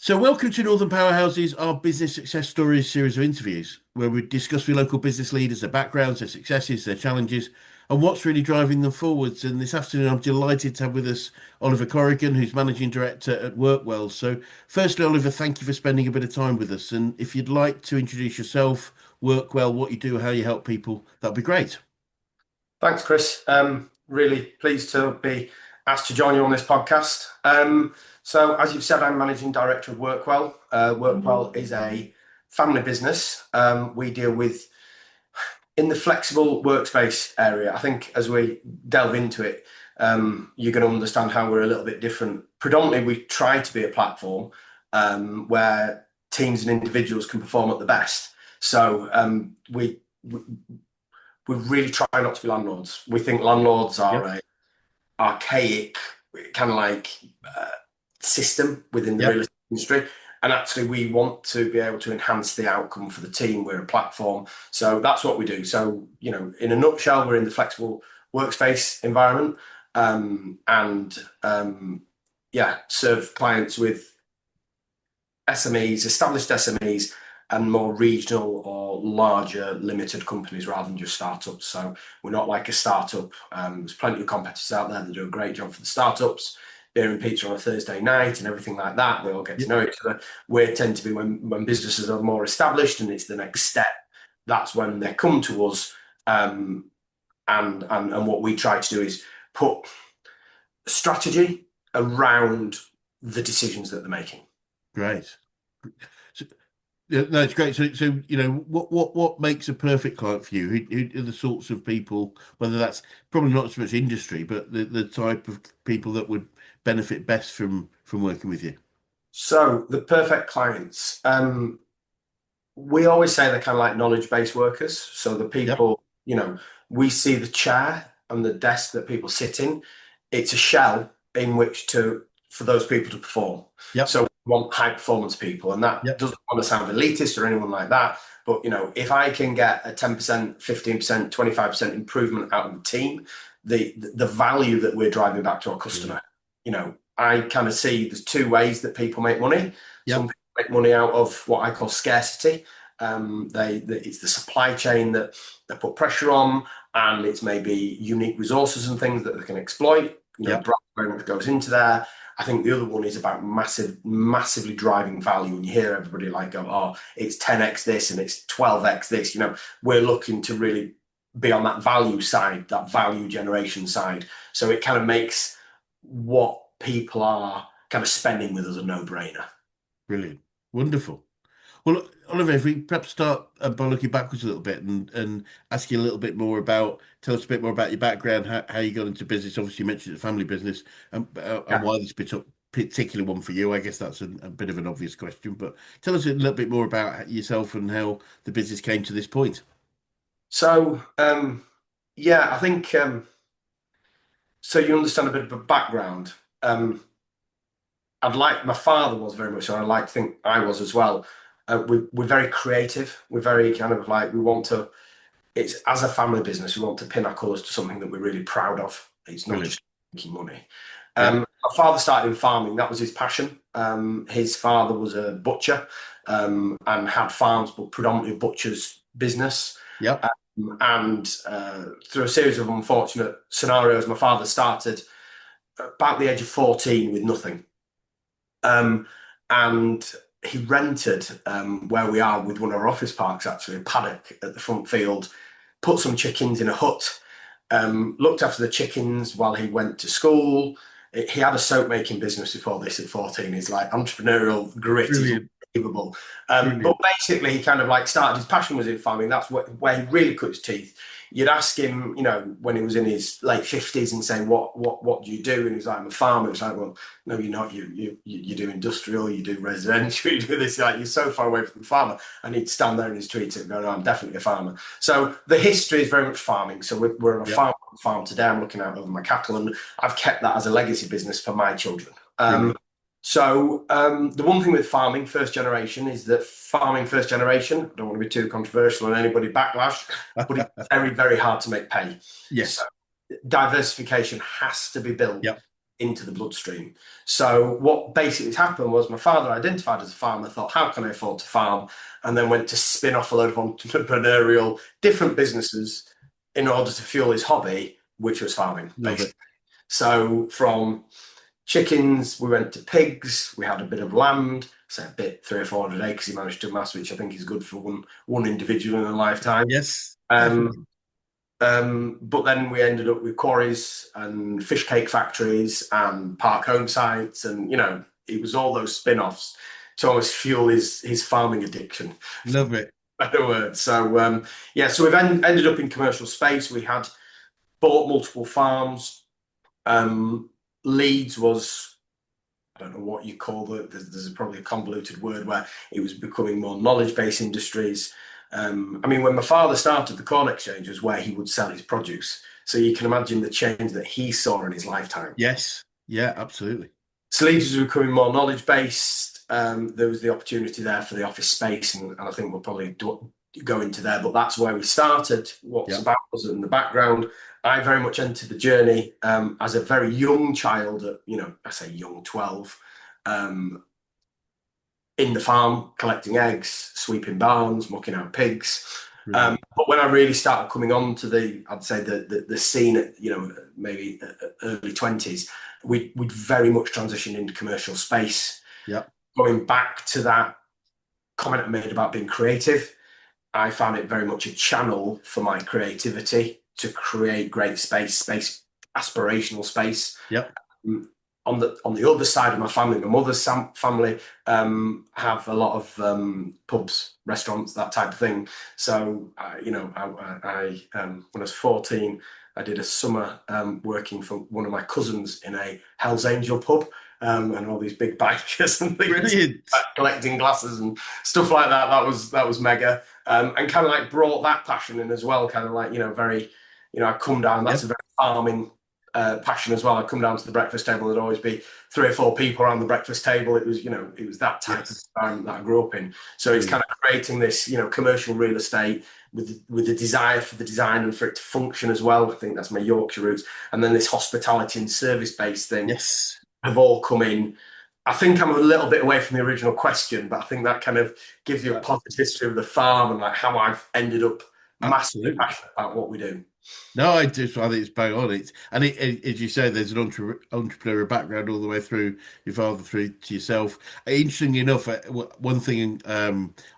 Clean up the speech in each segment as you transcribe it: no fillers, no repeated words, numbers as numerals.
So, welcome to Northern Powerhouses, our business success stories series of interviews, where we discuss with local business leaders their backgrounds, their successes, their challenges, and what's really driving them forwards. And this afternoon, I'm delighted to have with us Oliver Corrigan, who's Managing Director at WorkWell. So, firstly, Oliver, thank you for spending a bit of time with us. And if you'd like to introduce yourself, WorkWell, what you do, how you help people, that'd be great. Thanks, Chris. Really pleased to be asked to join you on this podcast. So, as you've said, I'm Managing Director of WorkWell. WorkWell is a family business. We deal with in the flexible workspace area. I think as we delve into it, you're going to understand how we're a little bit different. Predominantly, we try to be a platform where teams and individuals can perform at the best. So we we really try not to be landlords. We think landlords are Yep. a archaic kind of like system within the real Yep. estate industry. And actually, we want to be able to enhance the outcome for the team. We're a platform. So that's what we do. So, in a nutshell, we're in the flexible workspace environment and serve clients with SMEs, established SMEs, and more regional or larger limited companies rather than just startups. So we're not like a startup. There's plenty of competitors out there that do a great job for the startups, beer and pizza on a Thursday night and everything like that. We all get to know each other. We tend to be when businesses are more established and it's the next step. That's when they come to us. And what we try to do is put strategy around the decisions that they're making. Great. So, yeah, no, it's great. So what makes a perfect client for you? Who are the sorts of people, whether that's probably not so much industry, but the type of people that would benefit best from working with you? So the perfect clients. We always say they're kind of like knowledge-based workers. So the Yep. people, we see the chair and the desk that people sit in. It's a shell in which for those people to perform. Yep. So we want high performance people, and that Yep. doesn't want to sound elitist or anyone like that. But if I can get a 10%, 15%, 25% improvement out of the team, the value that we're driving back to our Brilliant. customer, I kind of see there's two ways that people make money. Some Yep. people make money out of what I call scarcity. It's the supply chain that they put pressure on, and it's maybe unique resources and things that they can exploit. Yep. Brand very much goes into there. I think the other one is about massively driving value. And you hear everybody like go, "Oh, it's 10x this and it's 12x this." We're looking to really be on that value side, that value generation side. So it kind of makes what people are kind of spending with us a no-brainer. Brilliant. Wonderful. Well, Oliver, if we perhaps start by looking backwards a little bit and ask you a little bit more tell us a bit more about your background, how you got into business. Obviously, you mentioned it's a family business, and Yeah. why this particular one for you. I guess that's a bit of an obvious question, but tell us a little bit more about yourself and how the business came to this point. So, I think so. You understand a bit of a background. My father was very much so. I like to think I was as well. We're very creative. We're very kind of like we want to. It's as a family business, we want to pin our colours to something that we're really proud of. It's not Brilliant. just making money. Yeah. My father started in farming. That was his passion. His father was a butcher and had farms, but predominantly a butcher's business. Yep. And through a series of unfortunate scenarios, my father started about the age of 14 with nothing. And he rented where we are with one of our office parks, actually, a paddock at the front field, put some chickens in a hut, looked after the chickens while he went to school. He had a soap making business before this at 14. His like entrepreneurial grit is Brilliant. unbelievable. But Brilliant. basically, he kind of like started, his passion was in farming. That's where he really cut his teeth. You'd ask him, when he was in his late 50s and say, what do you do? And he's like, I'm a farmer. It's like, well, no, you're not. You do industrial, you do residential, you do this. Like, you're so far away from the farmer. And he'd stand there in his tweets and go, no, I'm definitely a farmer. So the history is very much farming. So we're on a Yep. farm today. I'm looking out over my cattle, and I've kept that as a legacy business for my children. Brilliant. The one thing with farming first generation is that farming first generation, I don't want to be too controversial on anybody backlash, but it's very, very hard to make pay. So Yes. diversification has to be built Yep. into the bloodstream. So what basically happened was my father identified as a farmer, thought, how can I afford to farm? And then went to spin off a load of entrepreneurial different businesses in order to fuel his hobby, which was farming, Love basically. it. So from chickens, we went to pigs, we had a bit of land, so a bit 300 or 400 acres he managed to amass, which I think is good for one individual in a lifetime. Yes, Um, definitely. but then we ended up with quarries and fish cake factories and park home sites, and it was all those spin-offs to almost fuel his farming addiction. Love it. Better word. So yeah, so we've ended up in commercial space. We had bought multiple farms. Leeds was, I don't know what you call it. There's probably a convoluted word where it was becoming more knowledge-based industries. I mean, when my father started, the Corn Exchange was where he would sell his produce. So you can imagine the change that he saw in his lifetime. Yes. Yeah, absolutely. So Leeds was becoming more knowledge-based. There was the opportunity there for the office space, and I think we'll probably go into there. But that's where we started. What's Yeah. about us in the background. I very much entered the journey as a very young child, at, I say young, 12, in the farm, collecting eggs, sweeping barns, mucking out pigs. Brilliant. But when I really started coming on to I'd say the scene at, maybe early 20s, we'd very much transitioned into commercial space. Yeah. Going back to that comment I made about being creative, I found it very much a channel for my creativity to create great space, aspirational space. Yep. On the other side of my family, my mother's family have a lot of pubs, restaurants, that type of thing. So I when I was 14, I did a summer working for one of my cousins in a Hell's Angel pub, and all these big bikers and things, Brilliant. collecting glasses and stuff like that. That was mega, and kind of like brought that passion in as well. Kind of like very, I come down. That's Yep. a very farming passion as well. I'd come down to the breakfast table. There'd always be 3 or 4 people around the breakfast table. It was that type of Yes. environment that I grew up in. So it's kind of creating this commercial real estate with the desire for the design and for it to function as well. I think that's my Yorkshire roots. And then this hospitality and service based thing Yes. have all come in. I think I'm a little bit away from the original question, but I think that kind of gives you a positive history of the farm and like how I've ended up massively Absolutely. passionate about what we do. No, I think it's bang on. As you say, there's an entrepreneurial background all the way through your father through to yourself. Interestingly enough, one thing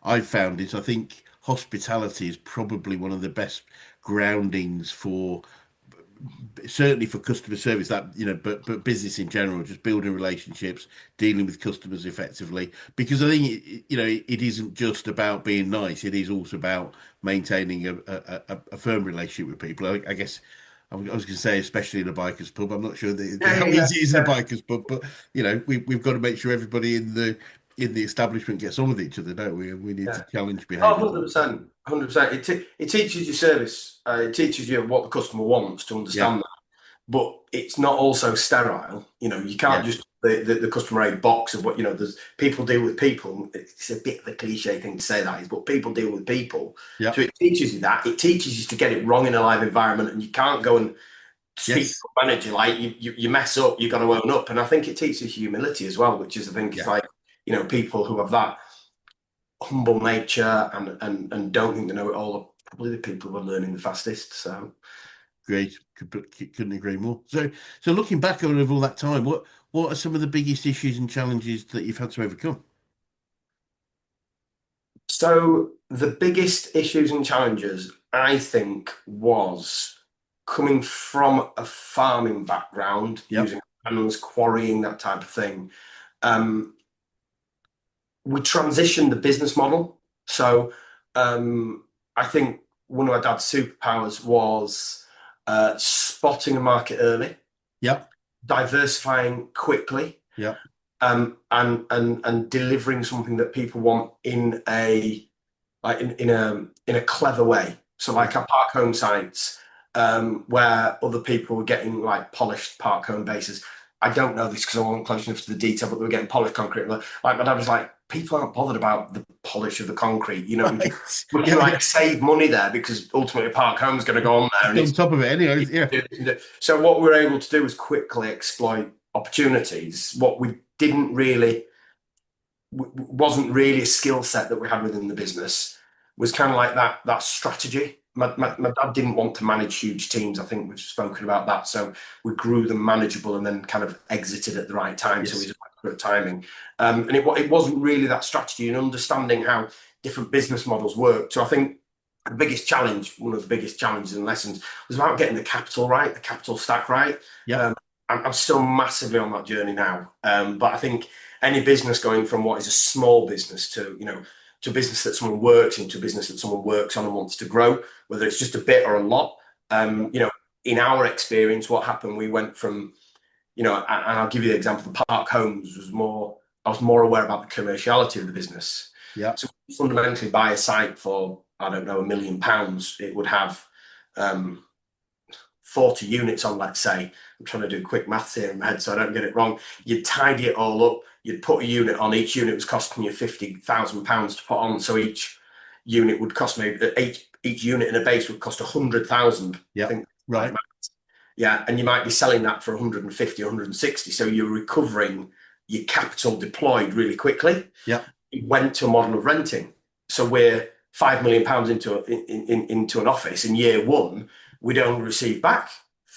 I've found is I think hospitality is probably one of the best groundings for certainly for customer service, that but business in general, just building relationships, dealing with customers effectively, because I think it isn't just about being nice, it is also about maintaining a firm relationship with people. I guess I was going to say, especially in a biker's pub. I'm not sure how Yeah, easy it is in a yeah. biker's pub, but we've got to make sure everybody in the establishment gets on with each other, don't we? And we need to Yeah. challenge Oh, behaviours. 100%. 100%. It teaches you service. It teaches you what the customer wants to Yeah, understand that. But it's not also sterile. You can't yeah, just the customer a box of what there's people deal with people. It's a bit of a cliche thing to say that is, but people deal with people. yeah, So it teaches you that. It teaches you to get it wrong in a live environment, and you can't go and speak to yes, a manager like you mess up, you got to own up. And I think it teaches humility as well, which is I think it's yeah. like people who have that humble nature and don't think they know it all are probably the people who are learning the fastest. So. Great. Couldn't agree more. So looking back over all that time, what are some of the biggest issues and challenges that you've had to overcome? So the biggest issues and challenges, I think, was coming from a farming background, Yep. using animals, quarrying, that type of thing. Um, we transitioned the business model. So I think one of my dad's superpowers was spotting a market early, Yep. diversifying quickly, Yep. and delivering something that people want in a like in a clever way. So like Yep. our park home sites, where other people were getting like polished park home bases. I don't know this because I wasn't close enough to the detail, but they were getting polished concrete. Like my dad was like, people aren't bothered about the polish of the concrete. Right. We can Yeah. like save money there because ultimately a park home's going to go on there, Just and on top of it anyway. Yeah. so what we were able to do was quickly exploit opportunities, what we didn't really wasn't really a skill set that we had within the business was kind of like that strategy. My dad didn't want to manage huge teams. I think we've spoken about that. So we grew them manageable and then kind of exited at the right time. So Yes. he's good timing. And it wasn't really that strategy and understanding how different business models work. So I think the biggest challenge, one of the biggest challenges and lessons, was about getting the capital right, the capital stack right. Yeah. I'm still massively on that journey now. But I think any business going from what is a small business to, to a business that someone works into a business that someone works on and wants to grow, whether it's just a bit or a lot. In our experience, what happened, we went from, and I'll give you the example, the Park Homes I was more aware about the commerciality of the business. Yeah. So fundamentally buy a site for, I don't know, £1 million, it would have 40 units on, let's say. I'm trying to do quick maths here in my head so I don't get it wrong. You'd tidy it all up, you'd put a unit on, each unit was costing you £50,000 to put on, so each unit would cost me, each unit in a base would cost 100,000. Yeah. I think, Right. yeah, and you might be selling that for 150, 160, so you're recovering your capital deployed really quickly. Yeah. It went to a model of renting. So we're £5 million into an office. In year one, we'd only receive back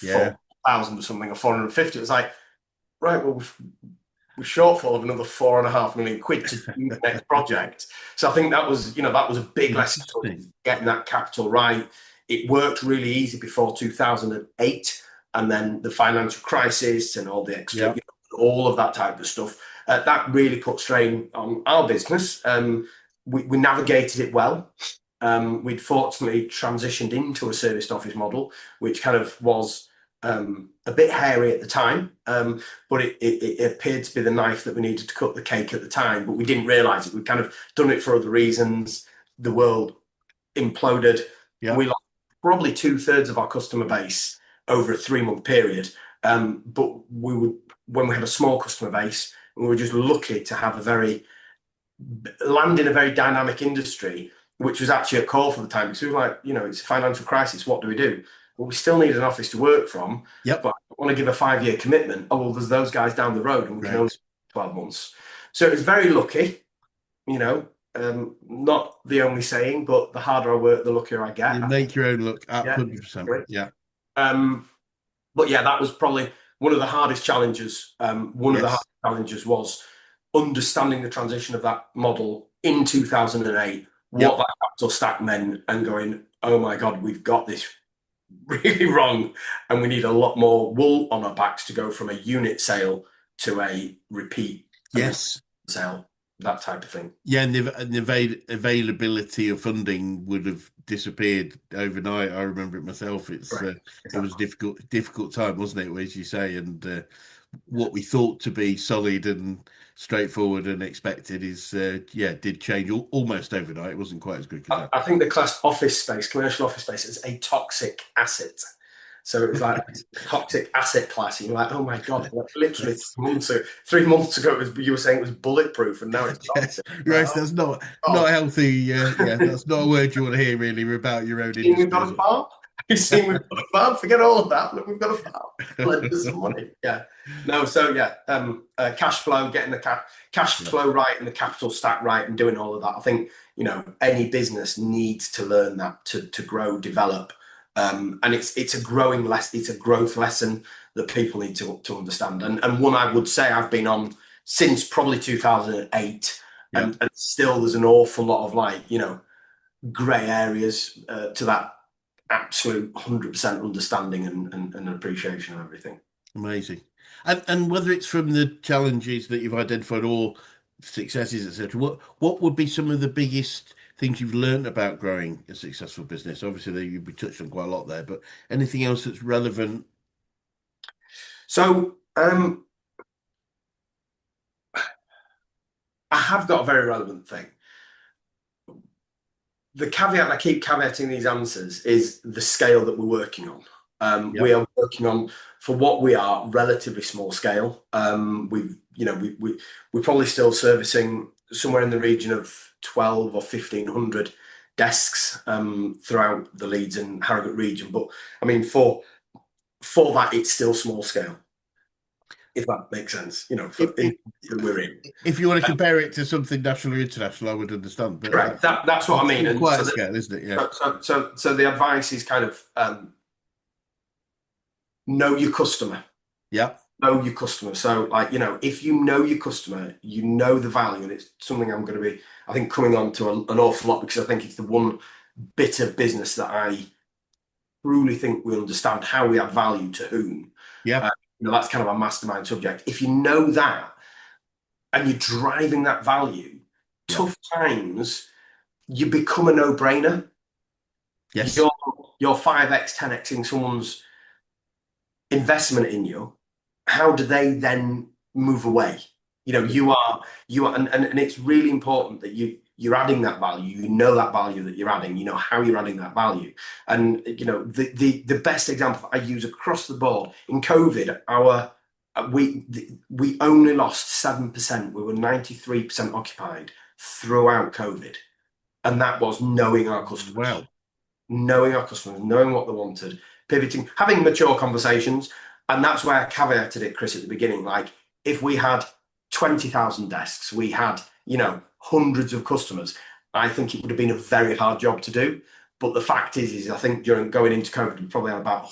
Yeah. 4,000 or something, or 450. It was like, right, well, we're shortfall of another £4.5 million to do the next project. So I think that was a big lesson to getting that capital right. It worked really easy before 2008, and then the financial crisis and all the extra, all of that type of stuff. That really put strain on our business. We navigated it well. We'd fortunately transitioned into a serviced office model, which kind of was a bit hairy at the time, but it appeared to be the knife that we needed to cut the cake at the time, but we didn't realise it. We'd kind of done it for other reasons. The world imploded. Yeah. We lost probably 2/3 of our customer base over a 3-month period. But when we had a small customer base, we were just lucky to have land in a very dynamic industry, which was actually a call for the time, because we were like, it's a financial crisis. What do we do? Well, we still need an office to work from. Yep. But I want to give a 5-year commitment. Oh, well, there's those guys down the road, and we can only 12 months. So it was very lucky, not the only saying, but the harder I work, the luckier I get. You make your own luck, 100%. Yeah. But yeah, that was probably one of the hardest challenges. One of the hardest challenges was understanding the transition of that model in 2008, what that capital stack meant, and going, oh my God, we've got this really wrong, and we need a lot more wool on our backs to go from a unit sale to a repeat sale, that type of thing. Yeah, and the availability of funding would have disappeared overnight. I remember it myself. It was a difficult time, wasn't it, as you say? And what we thought to be solid and straightforward and expected did change almost overnight. It wasn't quite as good. I think the commercial office space, is a toxic asset. So it was like a toxic asset class. And you're like, oh my God, literally 3 months ago, you were saying it was bulletproof, and now it's toxic. Yes, that's not healthy. Yeah, that's not a word you want to hear really about your own industry. We've got a farm. You've seen we've got a farm. Forget all of that. Look, we've got a farm. Lend us some money. Yeah. No. So yeah, cash flow, getting the cash flow right and the capital stack right, and doing all of that. I think any business needs to learn that to grow, develop, and it's a growth lesson that people need to understand. And one I would say I've been on since probably 2008, and still there's an awful lot of grey areas to that absolute 100% understanding and appreciation of everything. Amazing. And whether it's from the challenges that you've identified or successes, etc., what would be some of the biggest things you've learned about growing a successful business? Obviously, you've touched on quite a lot there, but anything else that's relevant? So I have got a very relevant thing. The caveat, and I keep caveating these answers, is the scale that we're working on. We are working on, for what we are, relatively small scale. We're probably still servicing somewhere in the region of 12 or 1,500 desks throughout the Leeds and Harrogate region. But I mean, for that, it's still small scale. if that makes sense, If, for if, in that we're in. if you want to Um, compare it to something national or international, I would understand, but Correct. That's what I it's mean. still And quite so a scale, isn't it? Yeah. so the advice is kind of know your customer. Yeah. Know your customer. So, like, if you know your customer, you know the value, and it's something I'm going to be, I think, coming on to an awful lot because I think it's the one bit of business that I truly think we understand how we add value to whom. Yeah. Uh, that's kind of a mastermind subject. If you know that and you're driving that value, Yeah. tough times, you become a no-brainer. Yes. You're you're 5x, 10xing someone's investment in you. How do they then move away? You are, and it's really important that you're adding that value. You know that value that you're adding. You know how you're adding that value. And the best example I use across the board in COVID, our we only lost 7%. We were 93% occupied throughout COVID, and that was Wow. knowing our customers, knowing what they wanted, pivoting, having mature conversations. And that's where I caveated it, Chris, at the beginning. Like, if we had 20,000 desks, we had, hundreds of customers, I think it would have been a very hard job to do. But the fact is I think during going into COVID, we probably had about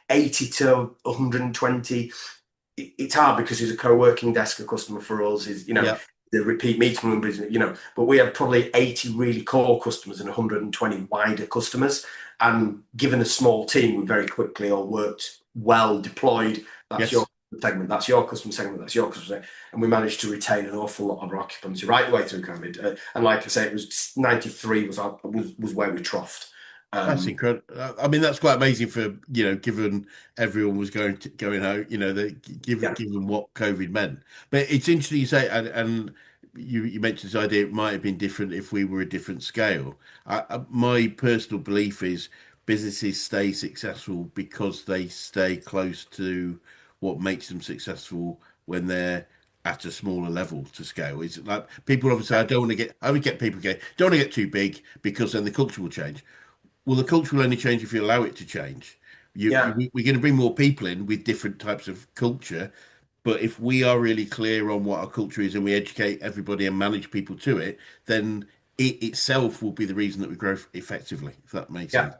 80 to 120. It's hard because he's a co-working desk, a customer for us is, Yeah. the repeat meeting room business, but we had probably 80 really core customers and 120 wider customers. And given a small team, we very quickly all worked well deployed. That's your Yes. segment, that's your customer segment, that's your customer segment. And we managed to retain an awful lot of our occupancy right the way through COVID. And like I say, it was 93 was where we troughed. That's Um, incredible. I mean, that's quite amazing for, given everyone was going out, yeah, given what COVID meant. But it's interesting you say, and you mentioned this idea it might have been different if we were a different scale. My personal belief is businesses stay successful because they stay close to what makes them successful when they're at a smaller level to scale. It's like people often say, I would get people going, don't want to get too big because then the culture will change. Well, the culture will only change if you allow it to change. yeah, We're going to bring more people in with different types of culture, but if we are really clear on what our culture is and we educate everybody and manage people to it, then it itself will be the reason that we grow effectively, if that makes yeah, sense.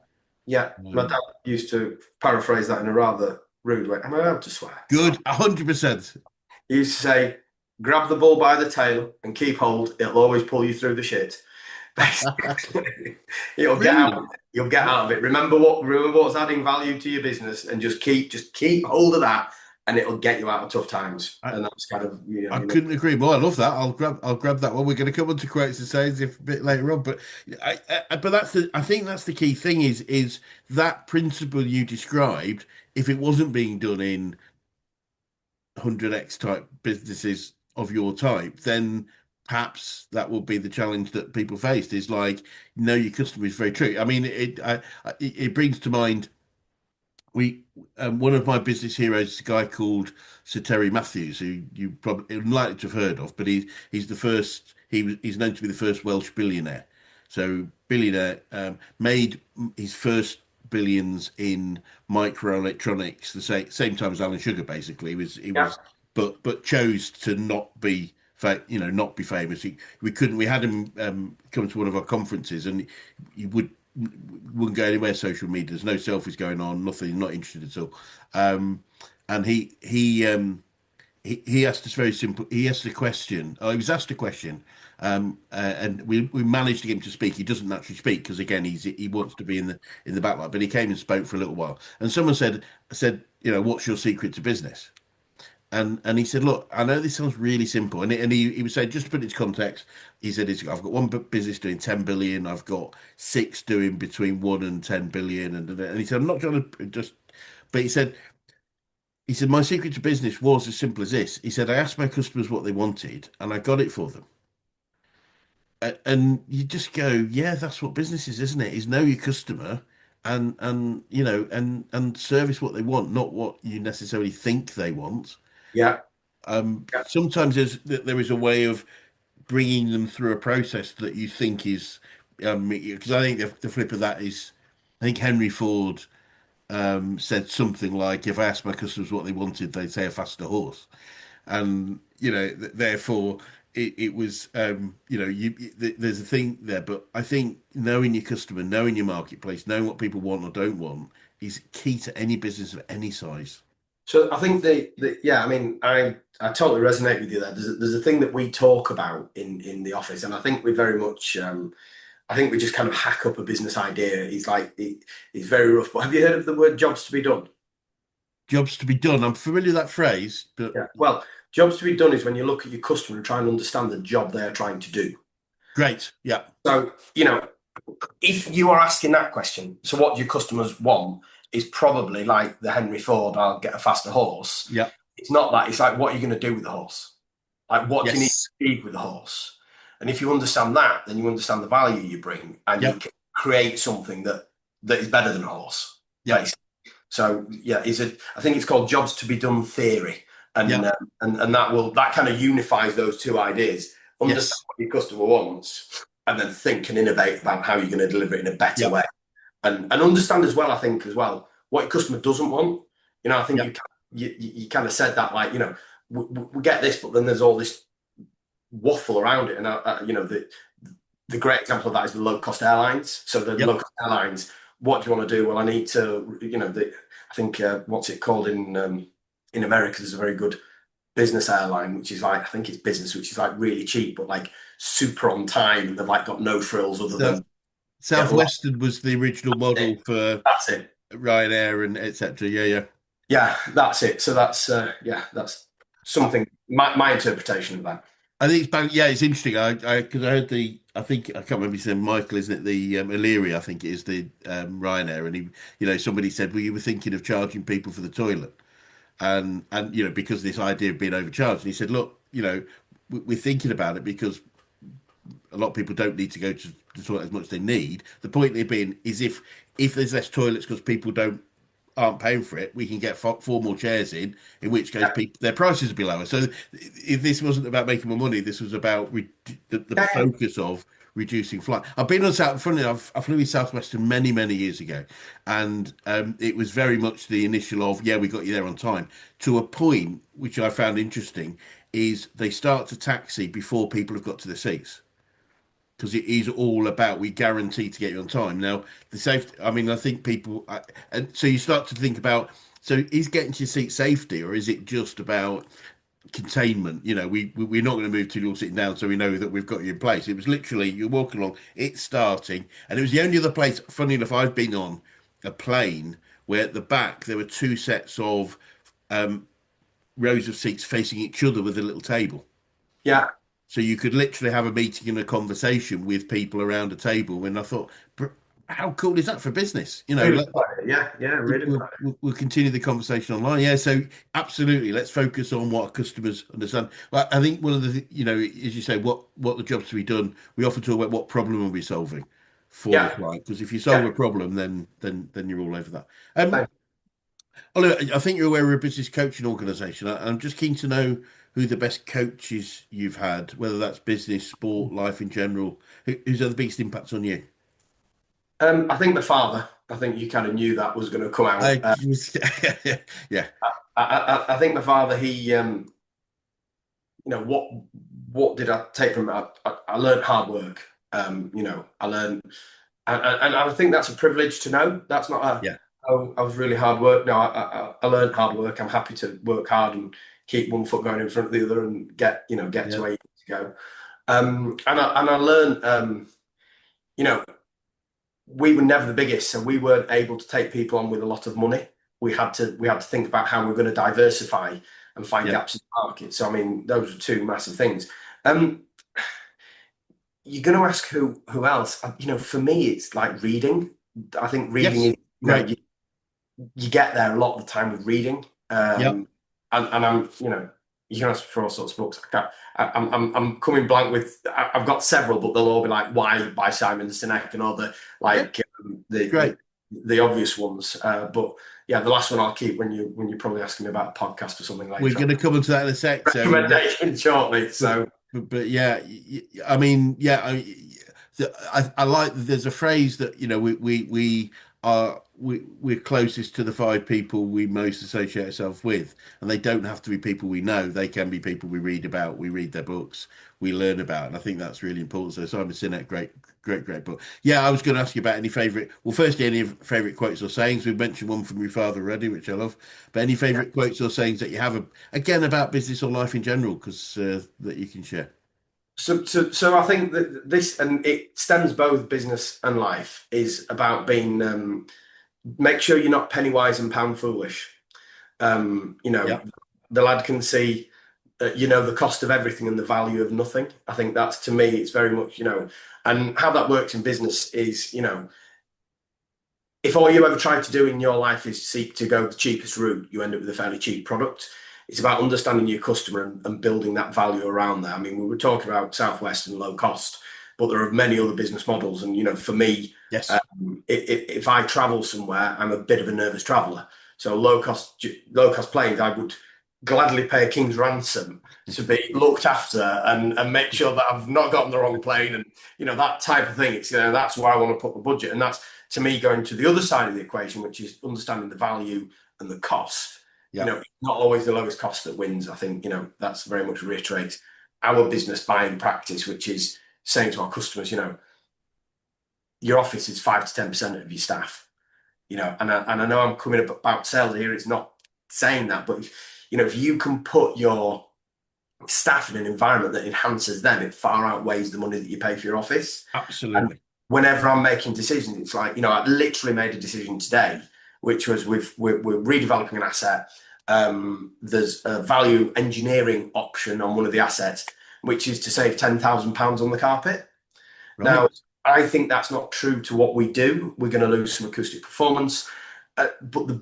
yeah. My dad used to paraphrase that in a rather rude way. Am I allowed to swear? Good, 100%. He used to say, grab the bull by the tail and keep hold. It'll always pull you through the shit. Basically, Brilliant. you'll get out of it. Remember what's adding value to your business and just keep hold of that and it'll get you out of tough times. I, And that's kind of I couldn't agree more. I love that. I'll grab that one. We're going to come on to quotes and sayings a bit later on, but but I think that's the key thing is that principle you described. If it wasn't being done in 100x type businesses of your type, then perhaps that will be the challenge that people faced. Is like know your customer is very true. I mean, it brings to mind we one of my business heroes is a guy called Sir Terry Matthews, who you probably unlikely to have heard of, but he's the first. He's known to be the first Welsh billionaire. So billionaire made his first billions in microelectronics the same time as Alan Sugar. Basically, he yeah, was, but chose to not be. Not be famous. We couldn't. We had him come to one of our conferences, and he wouldn't go anywhere social media. There's no selfies going on, nothing, not interested at all. And he asked us very simple. He asked a question. Oh, he was asked a question, and we managed to get him to speak. He doesn't naturally speak because again he wants to be in the backlight. But he came and spoke for a little while. And someone said what's your secret to business? And he said, look, I know this sounds really simple. And he was saying, just to put it into context, he said, I've got one business doing 10 billion. I've got six doing between 1 and 10 billion. And he said, I'm not trying to just, but he said, my secret to business was as simple as this. He said, I asked my customers what they wanted and I got it for them. And you just go, yeah, that's what business is, isn't it? Is know your customer and service what they want, not what you necessarily think they want. yeah, yeah, Sometimes there is a way of bringing them through a process that you think is because I think the flip of that is I think Henry Ford said something like, "If I asked my customers what they wanted, they'd say a faster horse." And therefore it was there's a thing there, but I think knowing your customer, knowing your marketplace, knowing what people want or don't want is key to any business of any size. So I think yeah, I mean, I totally resonate with you there. There's a thing that we talk about in the office, and I think we very much I think we just kind of hack up a business idea. It's very rough. But have you heard of the word jobs to be done? Jobs to be done. I'm familiar with that phrase, but Yeah. Well, jobs to be done is when you look at your customer and try and understand the job they're trying to do. great. Yeah. So, if you are asking that question, so what do your customers want is probably like the Henry Ford, I'll get a faster horse. Yeah. It's not that. It's like, what are you going to do with the horse? Like, what do you need Yes. to achieve with the horse? And if you understand that, then you understand the value you bring, and you Yeah. can create something that is better than a horse, Yeah. basically. So yeah, I think it's called jobs to be done theory, and Yeah. that kind of unifies those two ideas. Understand Yes. what your customer wants, and then think and innovate about how you're going to deliver it in a better Yeah. way, and understand as well. I think as well what your customer doesn't want. I think Yeah. you kind of said that, like, we get this, but then there's all this waffle around it, and the great example of that is the low cost airlines. So the Yeah. low cost airlines, what do you want to do? Well, I need to, I think what's it called in America? There's a very good business airline, which is like, I think it's business, which is like really cheap, but like super on time, and they've like got no frills other So than get a lot. Southwestern was the original model for That's it. Ryanair and etc. Yeah. Yeah. Yeah, that's it. So that's yeah, that's something. My interpretation of that. I think it's yeah, it's interesting. Because I heard I think I can't remember his name, Michael, isn't it? The Illyria, I think it is the Ryanair, and somebody said, well, you were thinking of charging people for the toilet, and because of this idea of being overcharged, and he said, look, we're thinking about it because a lot of people don't need to go to the toilet as much as they need. The point there being is if there's less toilets because people don't aren't paying for it, we can get four more chairs in which case Yeah, people their prices would be lower. So if this wasn't about making more money, this was about the yeah, yeah. focus of reducing flight. I've been on South, funny enough, I flew in Southwestern many, many years ago, and it was very much the initial of, yeah, we got you there on time, to a point which I found interesting is they start to taxi before people have got to the seats because it is all about we guarantee to get you on time. Now, the safety, I mean, I think people, and so you start to think about, so is getting to your seat safety or is it just about containment? We're not going to move till you're sitting down, so we know that we've got you in place. It was literally you're walking along, it's starting, and it was the only other place, funny enough, I've been on a plane where at the back there were two sets of rows of seats facing each other with a little table. Yeah. So you could literally have a meeting and a conversation with people around a table. And I thought, how cool is that for business? Really good idea. Yeah, yeah, really good idea. We'll continue the conversation online. Yeah, so absolutely, let's focus on what our customers understand. But I think one of the, as you say, what the jobs to be done. We often talk about what problem are we solving for the Yeah, client, because if you solve yeah. a problem, then you're all over that. Um, Thank Oliver, I think you're aware we're a business coaching organisation. I'm just keen to know who the best coaches you've had, whether that's business, sport, life in general. Who's had the biggest impacts on you? I think the father. I think you kind of knew that was going to come out. I yeah, I think my father. He, what did I take from it? I learned hard work. I learned, and I think that's a privilege to know. That's not yeah, oh, I was really hard work. No, I learned hard work. I'm happy to work hard and keep one foot going in front of the other and get to yeah, where you need to go. And I learned, you know, we were never the biggest, so we weren't able to take people on with a lot of money. We had to think about how we're going to diversify and find yeah. gaps in the market. So I mean, those are two massive things. Um, you're going to ask who else? For me, it's like reading. I think reading Yes, is great. you get there a lot of the time with reading. Yeah, And I'm you can ask for all sorts of books. I'm coming blank with I've got several, but they'll all be like Why by Simon Sinek and all the yeah, like the great. the obvious ones. But yeah, the last one I'll keep when you're probably asking me about a podcast or something We're later on. going to come into that in a sec. So, Recommendation shortly. but, So but yeah, I mean, yeah, I like. There's a phrase that we are. we're closest to the five people we most associate ourselves with, and they don't have to be people we know. They can be people we read about, we read their books, we learn about, and I think that's really important. So Simon Sinek, great book. Yeah, I was going to ask you about any favorite. Well, firstly, any favorite quotes or sayings. We've mentioned one from your father already, which I love. But any Yeah. favorite quotes or sayings that you have, again, about business or life in general, because that you can share. So I think that this, and it stems both business and life, is about being make sure you're not penny wise and pound foolish. You know, Yeah, the lad can see, the cost of everything and the value of nothing. I think that's, to me, it's very much, and how that works in business is, if all you ever try to do in your life is seek to go the cheapest route, you end up with a fairly cheap product. It's about understanding your customer and building that value around that. I mean, we were talking about Southwest and low cost, but there are many other business models. And, for me, yes, if I travel somewhere, I'm a bit of a nervous traveller. So low cost planes, I would gladly pay a king's ransom to be looked after and make sure that I've not gotten the wrong plane and that type of thing. It's that's where I want to put the budget, and that's, to me, going to the other side of the equation, which is understanding the value and the cost. yeah, It's not always the lowest cost that wins. I think that's very much reiterate our business buying practice, which is saying to our customers, your office is 5 to 10% of your staff. And I know I'm coming up about sales here. It's not saying that, but if you can put your staff in an environment that enhances them, it far outweighs the money that you pay for your office. And absolutely. whenever I'm making decisions, it's like, I literally made a decision today, which was we're redeveloping an asset. There's a value engineering option on one of the assets, which is to save £10,000 on the carpet. Now, Right. I think that's not true to what we do. We're going to lose some acoustic performance. But the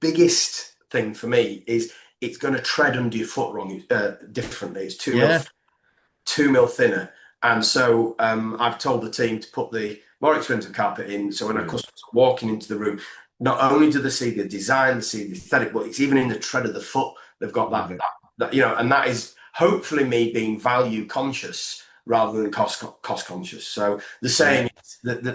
biggest thing for me is it's going to tread under your foot wrong differently. It's 2 mil, Yeah. 2 mil thinner. And so I've told the team to put the more expensive carpet in. So when our Brilliant. customers are walking into the room, not only do they see the design, they see the aesthetic, but it's even in the tread of the foot. They've got Love that, it. that, and that is hopefully me being value conscious rather than cost conscious. So Yeah.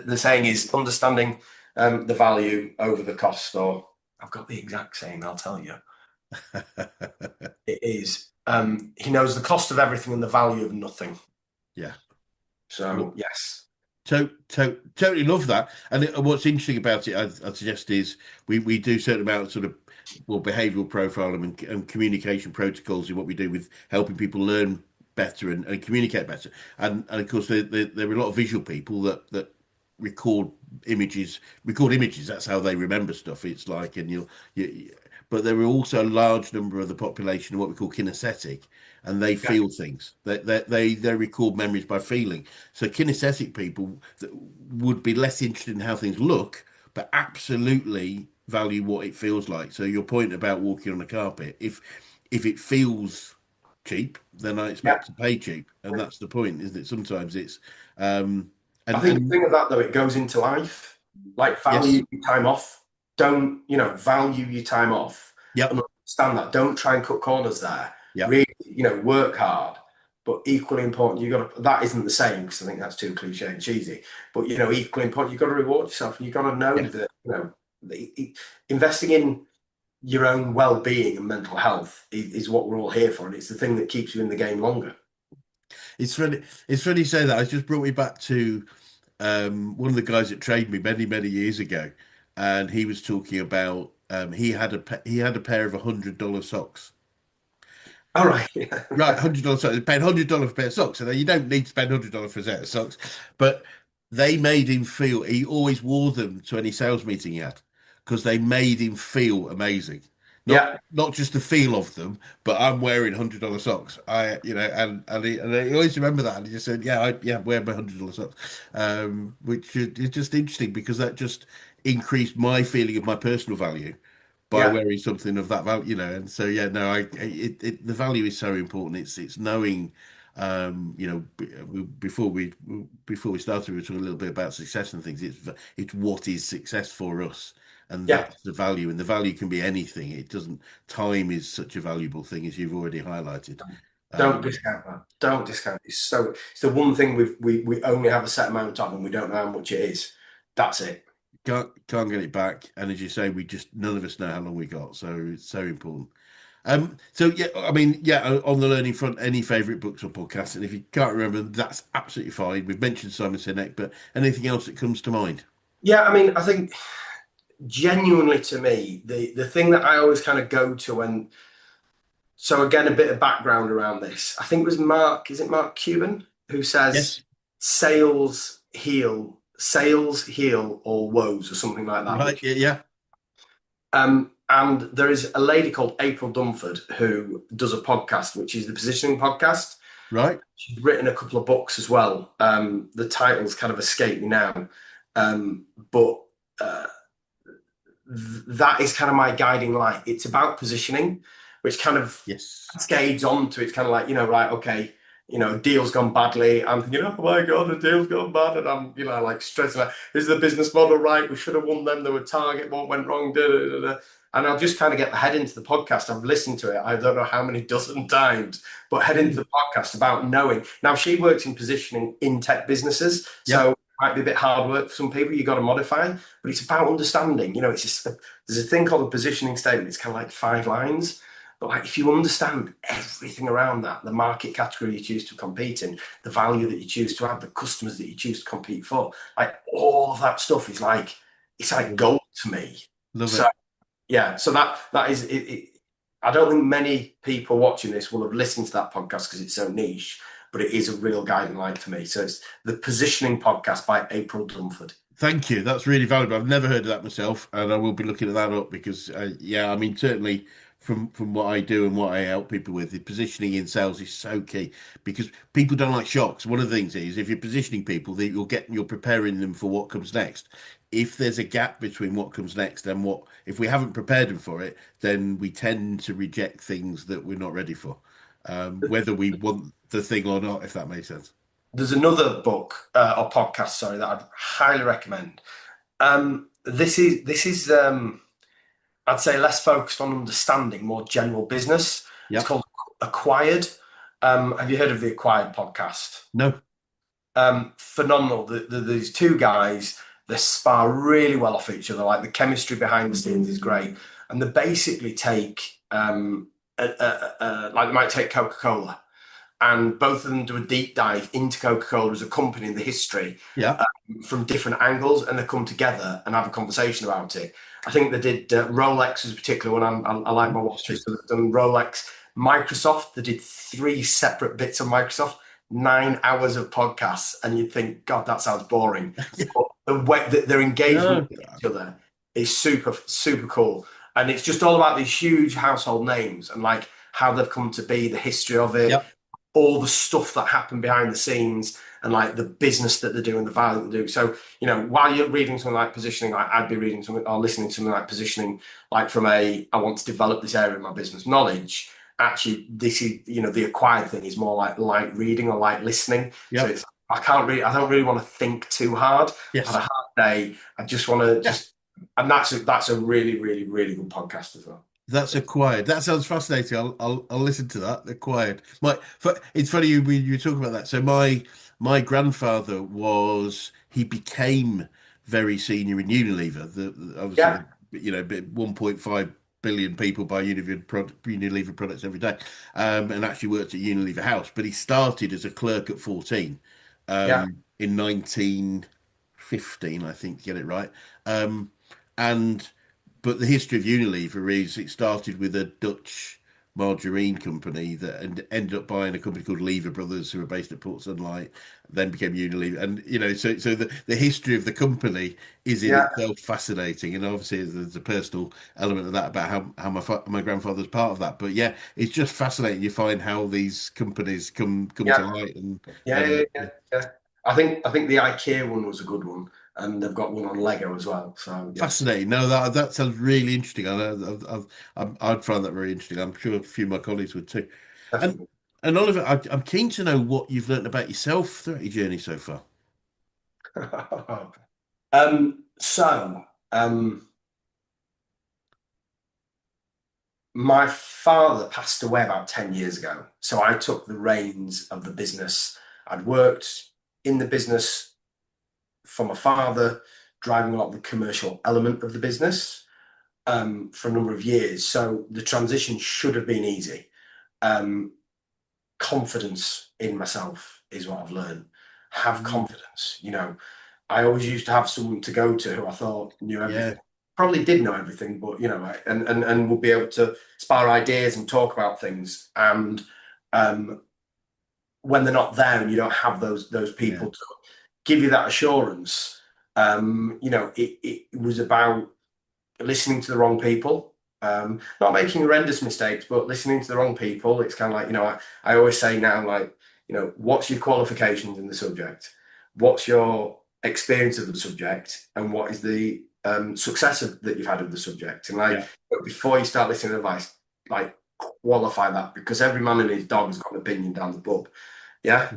the saying is understanding the value over the cost. Or I've got the exact saying. I'll tell you. It is. He knows the cost of everything and the value of nothing. Yeah. So yes. Totally love that. And what's interesting about it, I'd suggest, is we do certain amount of sort of, well, behavioural profiling and communication protocols in what we do with helping people learn better and communicate better. And of course, there are a lot of visual people that record record images. That's how they remember stuff. It's like, and but there are also a large number of the population what we call kinesthetic, and they Yeah. feel things. They record memories by feeling. So kinesthetic people that would be less interested in how things look, but absolutely value what it feels like. So your point about walking on a carpet, if it feels cheap, then I Yeah. expect to pay cheap, and that's the point, isn't it? Sometimes it's um I and think the thing of that, though, it goes into life. Like, yes, value your time off. Don't, value your time off and yep, understand that. Don't try and cut corners there. yep, Really, work hard. But equally important, that isn't the same, because I think that's too cliche and cheesy. But, equally important, you've got to reward yourself, and you've got to know yeah. that, investing in your own well-being and mental health is what we're all here for. And it's the thing that keeps you in the game longer. It's funny you say that. It just brought me back to one of the guys that trained me many years ago, and he was talking about he had a pair of $100 socks. All right. Right, $100 socks. He paid $100 for a pair of socks, and you don't need to spend $100 for a set of socks, but they made him feel. He always wore them to any sales meeting he had because they made him feel amazing. Not Yeah. not just the feel of them, but I'm wearing $100 socks. And he always remember that. And he just said, "Yeah, wear my $100 socks," which is just interesting because that just increased my feeling of my personal value by Yeah. wearing something of that value, And so, yeah, no, the value is so important. It's knowing, before we started, we were talking a little bit about success and things. It's what is success for us, and Yeah. that's the value. And the value can be anything. It doesn't. Time is such a valuable thing, as you've already highlighted. Don't Um, discount that. Don't discount it. It's the one thing we only have a set amount of, and we don't know how much it is. That's it. can't get it back. And as you say, we just none of us know how long we got, so it's so important. So yeah, I mean, yeah, on the learning front, any favourite books or podcasts, and if you can't remember, that's absolutely fine. We've mentioned Simon Sinek, but anything else that comes to mind? Yeah, I mean, I think genuinely to me, the thing that I always kind of go to when, so again, a bit of background around this. I think it was Mark, is it Mark Cuban, who says Yes, sales heal all woes or something like that, right, which yeah, yeah, and there is a lady called April Dunford who does a podcast, which is the positioning podcast. right, She's written a couple of books as well. The titles kind of escape me now, but uh, that is kind of my guiding light. It's about positioning, which kind of yes. cascades onto it's kind of like, right, okay, deal's gone badly. I'm thinking, oh my God, the deal's gone bad. And I'm, like stressing like, is the business model right? We should have won them. There were target, what went wrong? Da, da, da, da. And I'll just kind of get the head into the podcast. I've listened to it. I don't know how many dozen times, but head into Mm. the podcast about knowing. Now, she works in positioning in tech businesses. Yep, So it might be a bit hard work for some people. You got to modify, but it's about understanding. It's just there's a thing called a positioning statement. It's kind of like 5 lines. But like if you understand everything around that, the market category you choose to compete in, the value that you choose to have, the customers that you choose to compete for, like all of that stuff is like it's like love it, gold to me. love So it. yeah, so that is it. I don't think many people watching this will have listened to that podcast because it's so niche, but it is a real guiding light for me. So it's the Positioning Podcast by April Dunford. Thank you. That's really valuable. I've never heard of that myself, and I will be looking at that up because, yeah, I mean, certainly from what I do and what I help people with, the positioning in sales is so key because people don't like shocks. One of the things is if you're positioning people, that you're preparing them for what comes next. If there's a gap between what comes next and what, if we haven't prepared them for it, then we tend to reject things that we're not ready for, whether we want the thing or not, if that makes sense. There's another book or podcast, sorry, that I'd highly recommend. This is I'd say less focused on understanding, more general business. It's Yep. called Acquired. Have you heard of the Acquired podcast? No. Phenomenal. These two guys, they spar really well off each other. Like the chemistry behind the scenes is great, and they basically take like they might take Coca-Cola, and both of them do a deep dive into Coca-Cola as a company and the history Yeah. from different angles, and they come together and have a conversation about it. I think they did Rolex was a particular one. I like my watches, Interesting. so they've done Rolex, Microsoft. They did three separate bits of Microsoft, 9 hours of podcasts, and you'd think, God, that sounds boring. But the way that their engagement No. with each other is super, super cool. And it's just all about these huge household names and like how they've come to be, the history of it, Yep. all the stuff that happened behind the scenes and like the business that they're doing, the value that they do. So, while you're reading something like positioning, like I'd be reading something or listening to something like positioning, like from I want to develop this area of my business knowledge. Actually, this is, the acquired thing is more like light reading or light listening. So Yep. I don't really want to think too hard. I've had Yes. a hard day. I just want to Yeah. and that's a really, really, really good podcast as well. That's acquired. That sounds fascinating. I'll listen to that. Acquired. It's funny you talk about that. So my grandfather he became very senior in Unilever. Obviously Yeah, the 1.5 billion people buy Unilever products every day, and actually worked at Unilever House. But he started as a clerk at 14, yeah, in 1915, I think, to get it right. And but the history of Unilever is it started with a Dutch margarine company that ended up buying a company called Lever Brothers, who were based at Port Sunlight, then became Unilever. And so the history of the company is in yeah, itself fascinating, and obviously there's a personal element of that about how my grandfather's part of that. But yeah, it's just fascinating. You find how these companies come to yeah. light, Yeah, yeah, and yeah, yeah. I think the IKEA one was a good one, and they've got one on Lego as well. So yes, fascinating. No, that sounds really interesting. I'd find that very interesting. I'm sure a few of my colleagues would too. And definitely. and Oliver, I'm keen to know what you've learned about yourself throughout your journey so far. So my father passed away about 10 years ago, so I took the reins of the business. I'd worked in the business for my father driving a lot of the commercial element of the business for a number of years. So the transition should have been easy. Um, Confidence in myself is what I've learned. Have Mm. confidence. I always used to have someone to go to who I thought knew Yeah, everything. Probably did know everything, but and would be able to spar ideas and talk about things. And um, when they're not there and you don't have those yeah, people to give you that assurance, it was about listening to the wrong people, not making horrendous mistakes, but listening to the wrong people. It's kind of like, I always say now, like, what's your qualifications in the subject? What's your experience of the subject? And what is the success that you've had of the subject? And like, yeah. before you start listening to advice, like, qualify that, because every man and his dog has got an opinion down the pub. Yeah.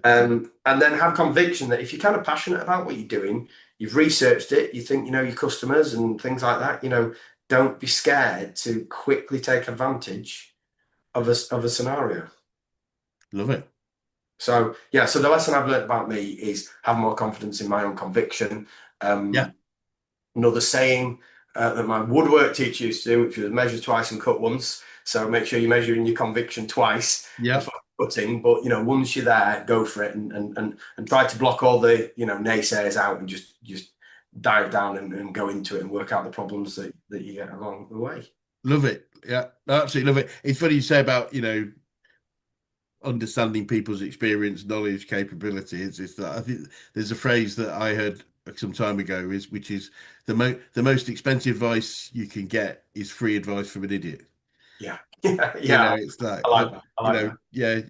And then have conviction that if you're kind of passionate about what you're doing, you've researched it, you think you know your customers and things like that, don't be scared to quickly take advantage of a scenario. Love it. So yeah, so the lesson I've learned about me is have more confidence in my own conviction. Yeah, Another saying that my woodwork teacher used to do, which was measure twice and cut once. So make sure you're measuring your conviction twice yeah. before cutting. But once you're there, go for it and try to block all the naysayers out and just dive down and go into it and work out the problems that you get along the way. Love it. Yeah, absolutely love it. It's funny you say about, understanding people's experience, knowledge, capabilities. Is that I think there's a phrase that I heard some time ago which is the most expensive advice you can get is free advice from an idiot. Yeah, yeah. It's like I like that. I like that. yeah,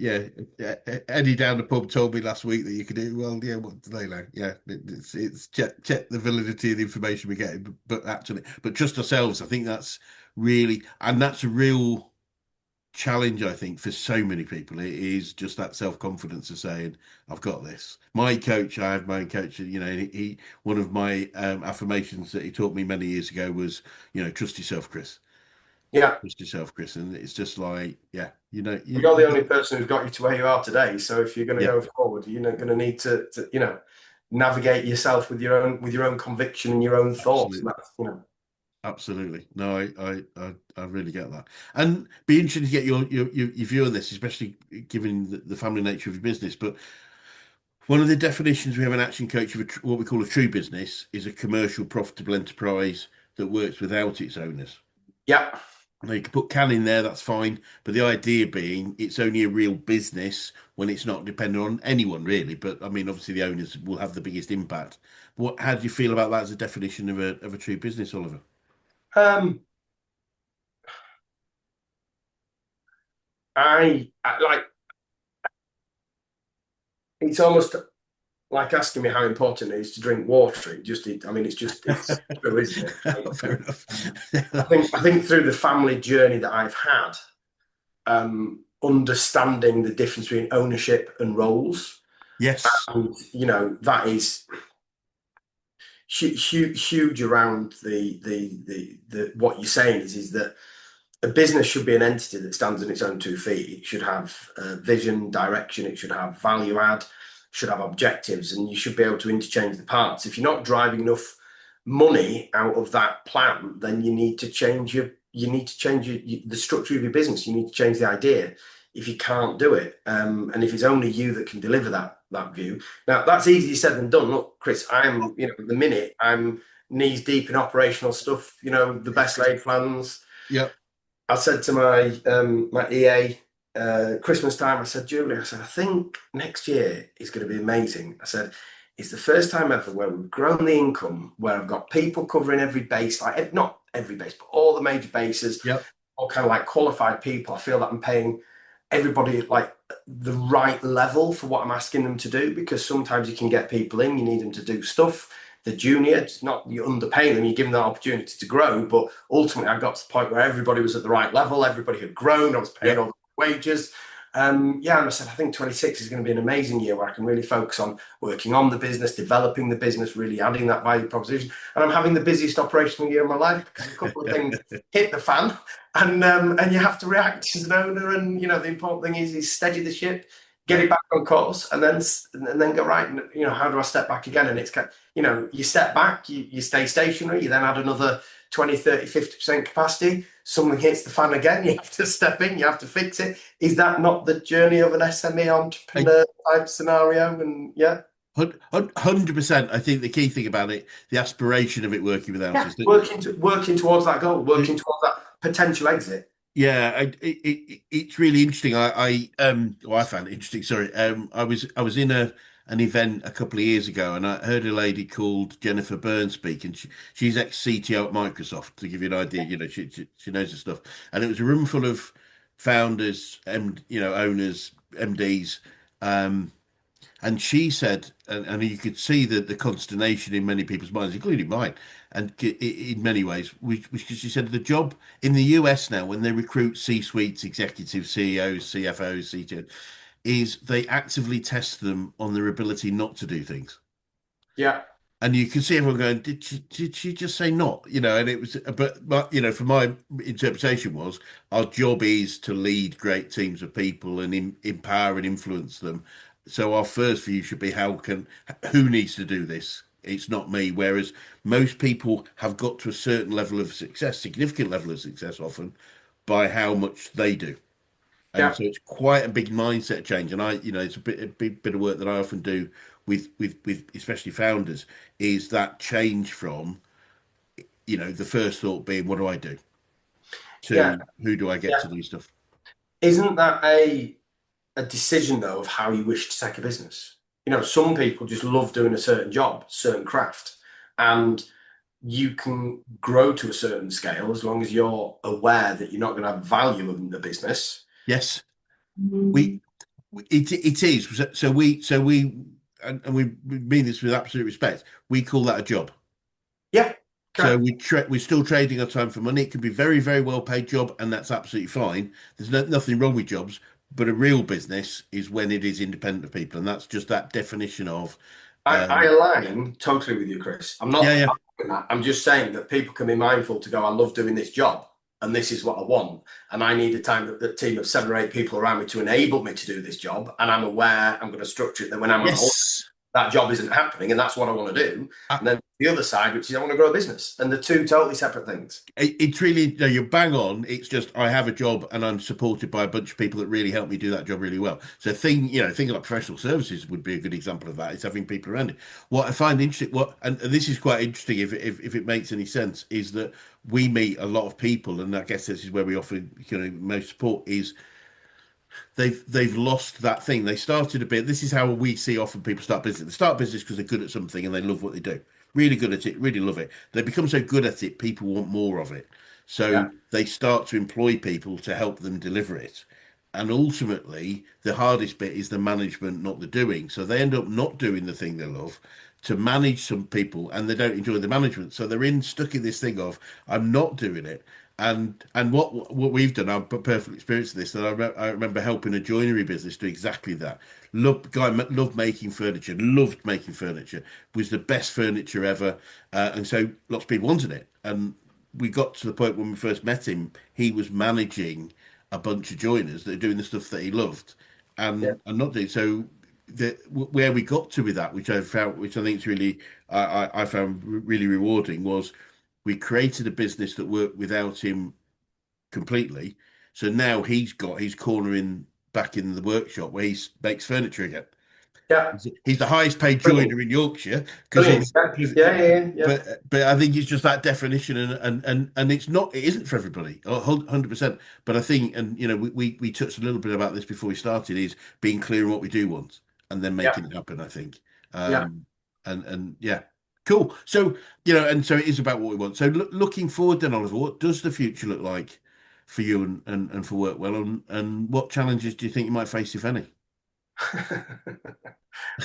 yeah. Eddie down the pub told me last week that you could do well. Yeah, what do they know? Yeah, it's check the validity of the information we're getting, but actually, but trust ourselves. I think that's really, and that's a real challenge, I think, for so many people. It is just that self-confidence of saying, I've got this. My coach, I had my own coach, he one of my affirmations that he taught me many years ago was, trust yourself, Chris. Yeah. Trust yourself, Chris. And it's just like, yeah, You're the only person who's got you to where you are today. So if you're going to yeah, go forward, you're not going to need to navigate yourself with your own conviction and your own thoughts. And absolutely. that's. Absolutely. No, I really get that. And be interested to get your view on this, especially given the family nature of your business. But one of the definitions we have an action coach of what we call a true business is a commercial profitable enterprise that works without its owners. Yeah. Now you can put can in there, that's fine. But the idea being it's only a real business when it's not dependent on anyone really. But I mean, obviously the owners will have the biggest impact. How do you feel about that as a definition of a true business, Oliver? Um, I like it's almost like asking me how important it is to drink water. It's true, isn't it? Fair enough. I think through the family journey that I've had, understanding the difference between ownership and roles, Yes. and that is huge around the what you're saying is that a business should be an entity that stands on its own 2 feet. It should have vision, direction. It should have value add. Should have objectives, and you should be able to interchange the parts. If you're not driving enough money out of that plan, then you need to change the structure of your business. You need to change the idea. If you can't do it, and if it's only you that can deliver that view, now that's easier said than done. Look, Chris, at the minute I'm knees deep in operational stuff. The best laid plans. Yep. I said to my EA Christmas time, I said, Julie, I think next year is going to be amazing. I said, it's the first time ever where we've grown the income, where I've got people covering every base, like not every base, but all the major bases, Yep. all kind of like qualified people. I feel that I'm paying everybody like the right level for what I'm asking them to do, because sometimes you can get people in, you need them to do stuff. The junior, it's not you underpaying them, you give them the opportunity to grow. But ultimately, I got to the point where everybody was at the right level, everybody had grown, I was paying all Yep. the wages. Yeah, and I said, I think 26 is going to be an amazing year where I can really focus on working on the business, developing the business, really adding that value proposition. And I'm having the busiest operational year of my life because a couple of things hit the fan, and you have to react as an owner. And the important thing is steady the ship, get Yeah. it back on course, and then go right. How do I step back again? And it's you step back, you stay stationary, you then add another 20, 30, 50% capacity. Something hits the fan again, you have to step in, you have to fix it. Is that not the journey of an SME entrepreneur type scenario? And yeah. 100%. I think the key thing about it, the aspiration of it working with Yeah, houses, that working towards that goal, working the, towards that potential exit. yeah, it's really interesting. Well, I found it interesting. Sorry, I was in an event a couple of years ago, and I heard a lady called Jennifer Burns speak, and she's ex-CTO at Microsoft. To give you an idea, she knows the stuff. And it was a room full of founders, owners, MDs. Um, and she said, and you could see the consternation in many people's minds, including mine, and in many ways, which she said the job in the US now, when they recruit C-suites, executives, CEOs, CFOs, CTOs, is they actively test them on their ability not to do things. Yeah, And you can see everyone going, did she just say not? And it was, but from my interpretation was our job is to lead great teams of people and empower and influence them. So our first view should be who needs to do this? It's not me. Whereas most people have got to a certain level of success, significant level of success often, by how much they do. And yeah, so it's quite a big mindset change. And it's a big bit of work that I often do with especially founders is that change from, the first thought being, what do I do? yeah, To who do I get yeah. to do stuff? Isn't that a decision though of how you wish to take a business? Some people just love doing a certain job, certain craft, and you can grow to a certain scale as long as you're aware that you're not going to have value in the business. Yes, we it is. So we and we mean this with absolute respect. We call that a job. Yeah, So correct. we're still trading our time for money. It can be very, very well paid job, and that's absolutely fine. There's nothing wrong with jobs, but a real business is when it is independent of people, and that's just that definition of I um, align totally with you, Chris. I'm yeah, not yeah, arguing that. I'm just saying that people can be mindful to go, I love doing this job and this is what I want. And I need a team of 7 or 8 people around me to enable me to do this job. And I'm aware I'm going to structure it that when I'm on holiday, yes. that job isn't happening. And that's what I want to do. Uh, And then the other side, which is I want to grow a business. And the two totally separate things. it's really no, you're bang on. It's just I have a job and I'm supported by a bunch of people that really help me do that job really well. So things like professional services would be a good example of that. It's having people around it. What I find interesting, and this is quite interesting if it makes any sense, is that we meet a lot of people, and I guess this is where we offer most support is they've lost that thing. They started a bit. This is how we see often people start business. They start business because they're good at something and they love what they do. Really good at it, really love it. They become so good at it, people want more of it. So Yeah. they start to employ people to help them deliver it. And ultimately, the hardest bit is the management, not the doing. So they end up not doing the thing they love to manage some people and they don't enjoy the management. So they're stuck in this thing of, I'm not doing it. And what we've done, I've perfect experience of this. And I remember helping a joinery business do exactly that. Loved making furniture, loved making furniture, was the best furniture ever, and so lots of people wanted it. And we got to the point when we first met him, he was managing a bunch of joiners that are doing the stuff that he loved, Yeah. and not doing so. Where we got to with that, which I think is really, I found really rewarding, was we created a business that worked without him completely. So now he's got his corner back in the workshop where he makes furniture again. Yeah. He's the highest paid Brilliant. joiner in Yorkshire because Brilliant. it's Yeah. because Yeah. Yeah. Yeah. Yeah. but I think it's just that definition and it isn't for everybody 100%. But I think we touched a little bit about this before we started is being clear on what we do want and then Yeah. making it happen. I think Yeah. and yeah, cool. So and so it is about what we want. So looking forward then, Oliver, what does the future look like for you and for Workwell and what challenges do you think you might face if any?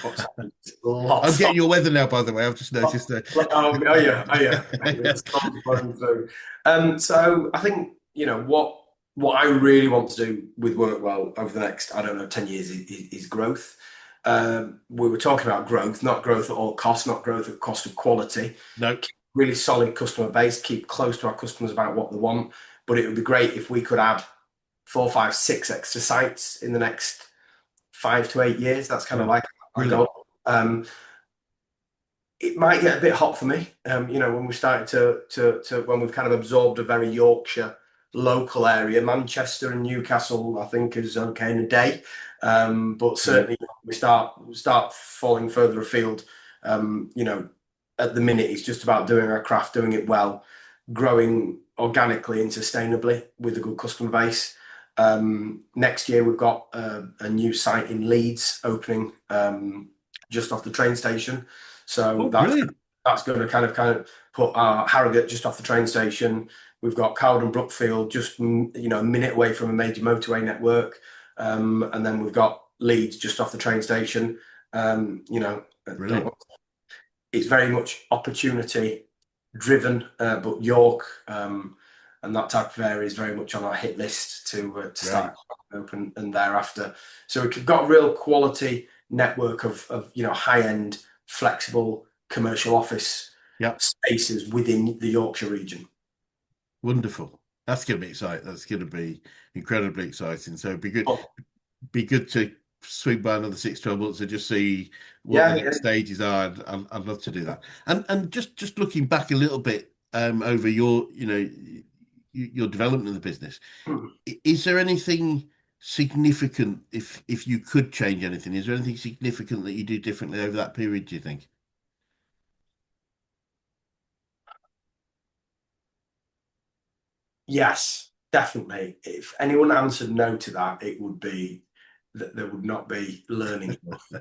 What's happened? I'm Lots of. getting your weather now, by the way. I've just noticed that. Oh yeah, oh yeah. The storm's blowing through. So I think what I really want to do with Workwell over the next, I don't know, 10 years is growth. We were talking about growth, not growth at all costs, not growth at cost of quality. No, Keep really solid customer base, keep close to our customers about what they want. But it would be great if we could add 4, 5, 6 extra sites in the next 5 to 8 years. That's kind of Yeah. like my Brilliant. goal. It might get a bit hot for me, when we started to when we've kind of absorbed a very Yorkshire local area. Manchester and Newcastle, I think, is okay in a day, but Brilliant. certainly we start falling further afield. At the minute, it's just about doing our craft, doing it well, growing organically and sustainably with a good customer base. Next year, we've got a new site in Leeds opening just off the train station. So Oh, brilliant. that's going to kind of put our Harrogate just off the train station. We've got Carrwood and Brookfield just a minute away from a major motorway network, and then we've got Leeds just off the train station. Brilliant. It's very much opportunity driven, but York and that type of area is very much on our hit list to Great. start open and thereafter. So we've got a real quality network of high end, flexible commercial office Yeah. spaces within the Yorkshire region. Wonderful. That's going to be exciting. That's going to be incredibly exciting. So it'd Oh, be good to swing by another 6, 12 months and just see what the yeah, yeah. next stages are. I'd love to do that. And just looking back a little bit over your development of the business, is there anything significant if you could change anything? Is there anything significant that you do differently over that period, do you think? Yes, definitely. If anyone answered no to that, it would be that there would not be learning enough.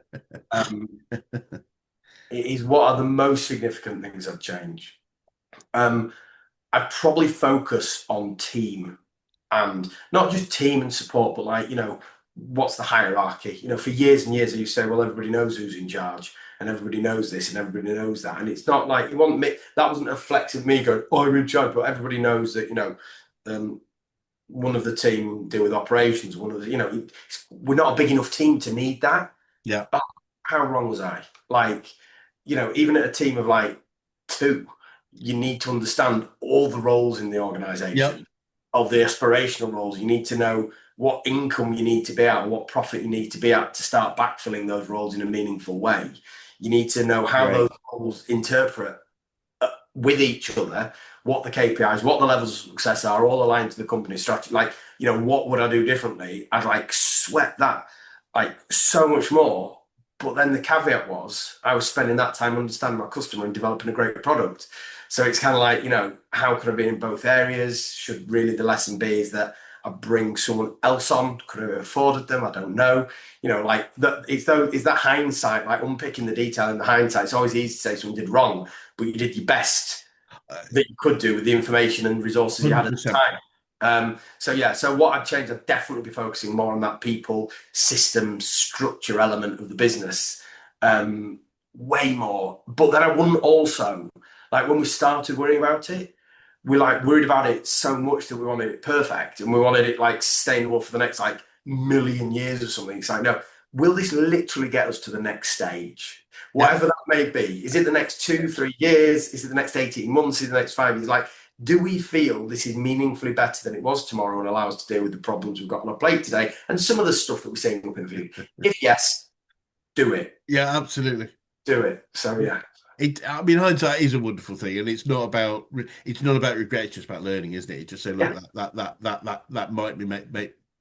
Um, it is what are the most significant things I've changed. Um, I'd probably focus on team and not just team and support, but what's the hierarchy? For years and years, you say, well, everybody knows who's in charge and everybody knows this and everybody knows that. And it's not like you want me, that wasn't a flex of me going, oh, I'm in charge, but everybody knows that, um, one of the team deal with operations, one of the, we're not a big enough team to need that. Yeah. Oh, how wrong was I? Even at a team of like two, you need to understand all the roles in the Yep. organization, of the aspirational roles. You need to know what income you need to be at, or what profit you need to be at to start backfilling those roles in a meaningful way. You need to know how those Great. roles interpret with each other, what the KPIs, what the levels of success are, all aligned to the company strategy. What would I do differently? I'd sweat that so much more. But then the caveat was I was spending that time understanding my customer and developing a great product. So it's kind of how could I be in both areas? Should really the lesson be is that I bring someone else on? Could I have afforded them? I don't know. Is that hindsight, unpicking the detail in the hindsight. It's always easy to say someone did wrong, but you did your best that you could do with the information and resources you had at the 100%. time. So what I'd change, I'd definitely be focusing more on that people, system, structure element of the business, way more. But then I wouldn't also, when we started worrying about it, we worried about it so much that we wanted it perfect and we wanted it sustainable for the next million years or something. It's no, will this literally get us to the next stage? Yeah. Whatever that may be. Is it the next 2, 3 years? Is it the next 18 months? Is it the next 5 years? Do we feel this is meaningfully better than it was tomorrow and allow us to deal with the problems we've got on our plate today and some of the stuff that we're seeing up in the future? If yes, do it. Yeah, absolutely. Do it. So yeah. I mean, hindsight is a wonderful thing, and it's not about regret. It's just about learning, isn't it? Just say, look, Yeah. that might be make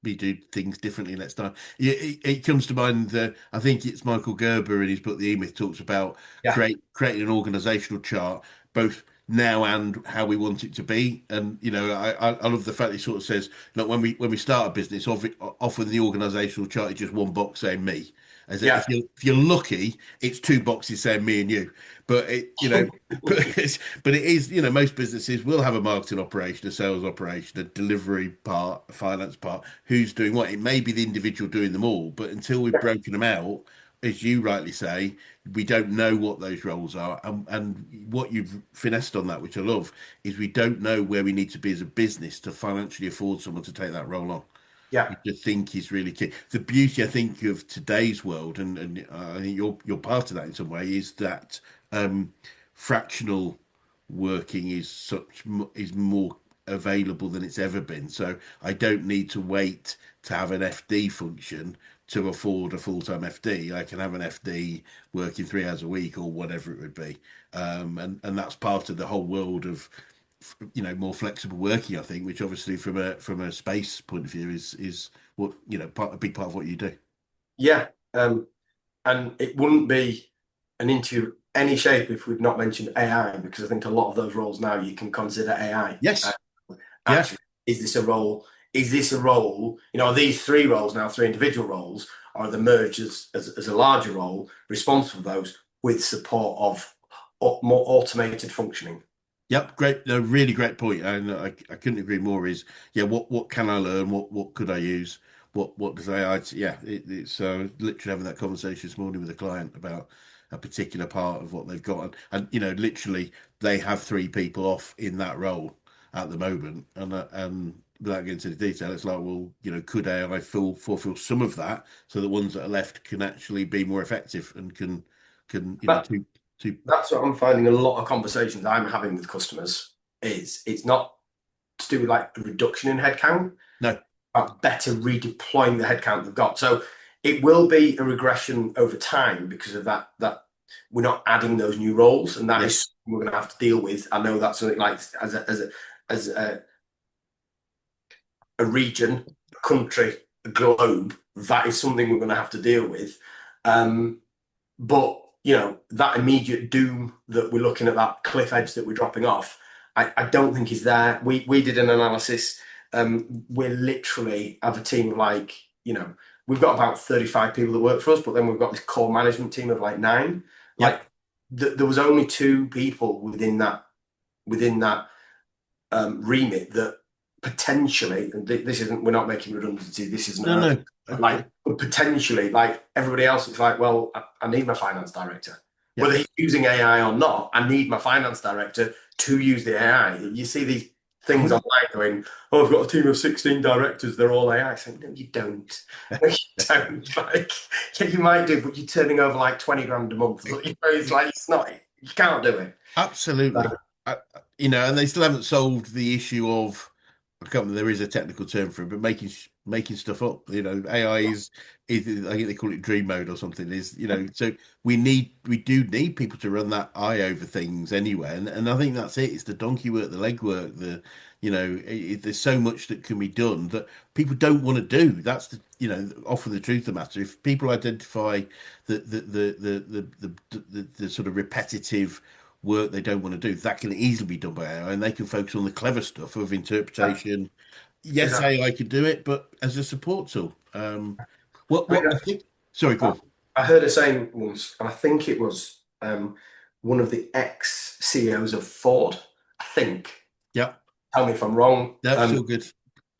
me do things differently next time. It comes to mind. I think it's Michael Gerber in his book, The E-Myth, talks about Yeah. creating an organizational chart, both now and how we want it to be. And I love the fact he sort of says, look, when we start a business, often the organizational chart is just one box saying me. As Yeah. if you're lucky, it's two boxes saying me and you. But but it is, most businesses will have a marketing operation, a sales operation, a delivery part, a finance part. Who's doing what? It may be the individual doing them all, but until we've broken them out, as you rightly say, we don't know what those roles are. And what you've finessed on that, which I love, is we don't know where we need to be as a business to financially afford someone to take that role on. Yeah. Which I think is really key. The beauty, I think, of today's world, and I think you're part of that in some way, is that fractional working is more available than it's ever been. So I don't need to wait to have an FD function to afford a full-time FD. I can have an FD working 3 hours a week or whatever it would be. And that's part of the whole world of more flexible working, I think, which obviously from a space point of view is what a big part of what you do. Yeah. And it wouldn't be an interview any shape if we'd not mentioned AI, because I think a lot of those roles now you can consider AI. Yes. Yeah. Actually, is this a role? Is this a role? Are these three roles now, three individual roles, or the merged as a larger role, responsible for those with support of more automated functioning? Yep, great, a really great point, and I couldn't agree more. Is yeah, what can I learn? What could I use? What does AI? Yeah, it's literally having that conversation this morning with a client about a particular part of what they've got, and literally they have three people off in that role at the moment, and without getting into the detail, it's like, well, could AI fulfill some of that so the ones that are left can actually be more effective and can That, to that's what I'm finding. A lot of conversations I'm having with customers is it's not to do with like a reduction in headcount, no, but better redeploying the headcount they've got. So it will be a regression over time because of that we're not adding those new roles, and that is yes, something we're going to have to deal with. I know that's something like as a region, a country, a globe, that is something we're going to have to deal with. But that immediate doom that we're looking at, that cliff edge that we're dropping off, I don't think is there. We did an analysis. We literally have a team of we've got about 35 people that work for us, but then we've got this core management team of like 9. yep, There was only 2 people within that remit that potentially, and this isn't, we're not making redundancy, this isn't no, no. but potentially, like everybody else, it's like, well, I need my finance director. Yeah. Whether he's using AI or not, I need my finance director to use the AI. You see these things online going, oh, I've got a team of 16 directors, they're all AI. So, no, you don't. No, you don't. Like, yeah, you might do, but you're turning over like 20 grand a month. It's like, it's not, you can't do it. Absolutely. Uh, and they still haven't solved the issue of, I can't remember, there is a technical term for it, but making stuff up. AI is I think they call it dream mode or something. So we do need people to run that eye over things anyway, and I think that's it. It's the donkey work, the legwork, there's so much that can be done that people don't want to do. That's often the truth of the matter. If people identify the sort of repetitive work they don't want to do, that can easily be done by AI, and they can focus on the clever stuff of interpretation. Yes, Exactly. AI could do it, but as a support tool. What I mean, what I think. Sorry, go on. I heard a saying once, and I think it was one of the ex-CEOs of Ford. I think. Yeah, Tell me if I'm wrong. that's all good.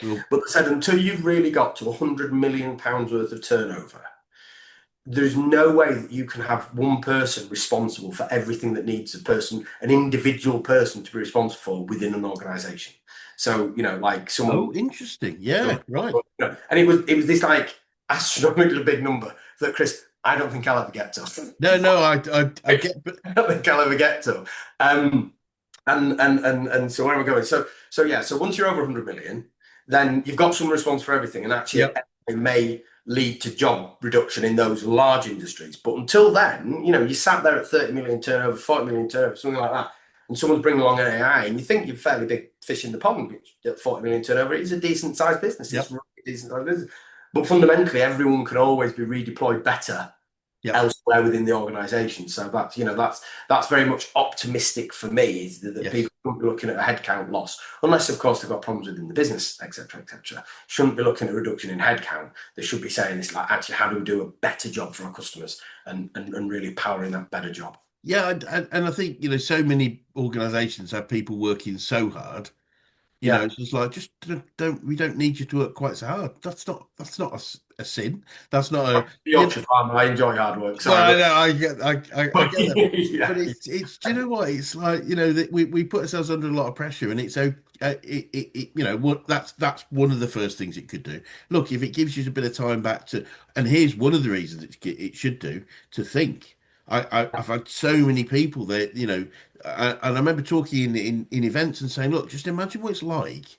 Well, But they said until you've really got to £100 million worth of turnover, there's no way that you can have one person responsible for everything that needs an individual person to be responsible for within an organization. So, like oh, someone, interesting. Yeah, right. and it was this like astronomically big number that Chris, I don't think I'll ever get to. No, no, I get, but I don't think I'll ever get to. Um, and so where am I going? So yeah. So once you're over 100 million, then you've got some response for everything, and actually yep, it may lead to job reduction in those large industries. But until then, you sat there at 30 million turnover, 40 million turnover, something like that, and someone's bringing along an AI, and you think you're fairly big fish in the pond, which at 40 million turnover is a decent sized business. It's yep, really decent sized business. But fundamentally, everyone can always be redeployed better yep, elsewhere within the organisation. So that's very much optimistic for me. Is that yes. people shouldn't be looking at a headcount loss, unless of course they've got problems within the business, etc., etc. Shouldn't be looking at a reduction in headcount. They should be saying this like, actually, how do we do a better job for our customers and really powering that better job. Yeah, and I think so many organisations have people working so hard. Yeah, It's just like, just don't we don't need you to work quite so hard. That's not a sin. That's not a the Yorkshire farmer. I enjoy hard work. well, Sorry, I but know, I get that, yeah, but it's do you know what? It's like that we put ourselves under a lot of pressure, and it's so what that's one of the first things it could do. Look, if it gives you a bit of time back to, and here's one of the reasons it should do, to think. I've had so many people that, and I remember talking in events and saying, look, just imagine what it's like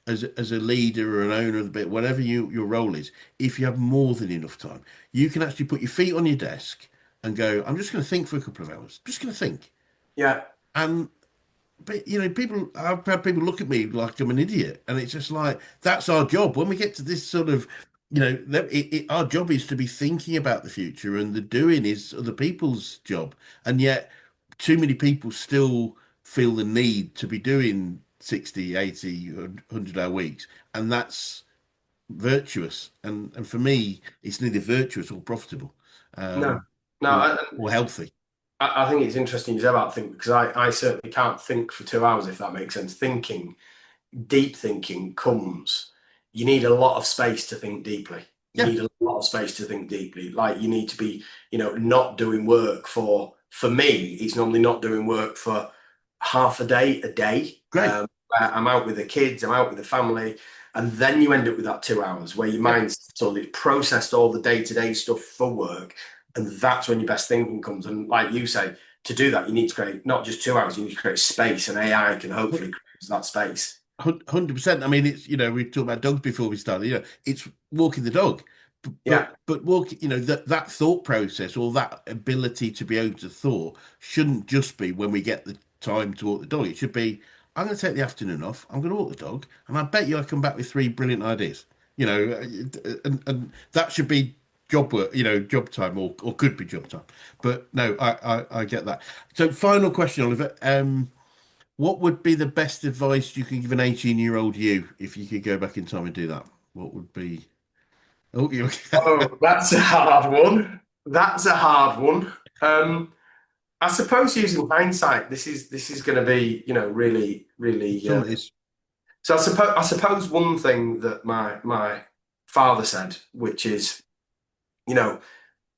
as a leader or an owner of the bit, whatever your role is, if you have more than enough time, you can actually put your feet on your desk and go, I'm just going to think for a couple of hours, just going to think. Yeah. And but I've had people look at me like I'm an idiot, and it's just like that's our job. When we get to this sort of, our job is to be thinking about the future, and the doing is other people's job. And yet, too many people still feel the need to be doing 60, 80, 100-hour weeks, and that's virtuous. And for me, it's neither virtuous or profitable, No, um, no. or healthy. I think it's interesting you say about think because I certainly can't think for 2 hours if that makes sense. Deep thinking comes. You need a lot of space to think deeply. You Yeah, need a lot of space to think deeply. Like you need to be, not doing work for me, it's normally not doing work for half a day. great. Where I'm out with the kids, I'm out with the family, and then you end up with that 2 hours where your Yep, mind's sort of processed all the day-to-day stuff for work, and that's when your best thinking comes. And like you say, to do that, you need to create not just 2 hours, you need to create space, and AI can hopefully create that space. 100%. I mean, it's, we talked about dogs before we started. It's walking the dog, Yeah. but walking, that thought process or that ability to be able to thought shouldn't just be when we get the time to walk the dog. It should be, I'm going to take the afternoon off. I'm going to walk the dog, and I bet you I come back with three brilliant ideas. And that should be job work, job time, or could be job time. But no, I get that. So, final question, Oliver. What would be the best advice you could give an 18-year-old you if you could go back in time and do that? What would be? Oh, you Oh, that's a hard one. That's a hard one. I suppose using hindsight, this is going to be, really, really. some is So I suppose one thing that my father said, which is, you know,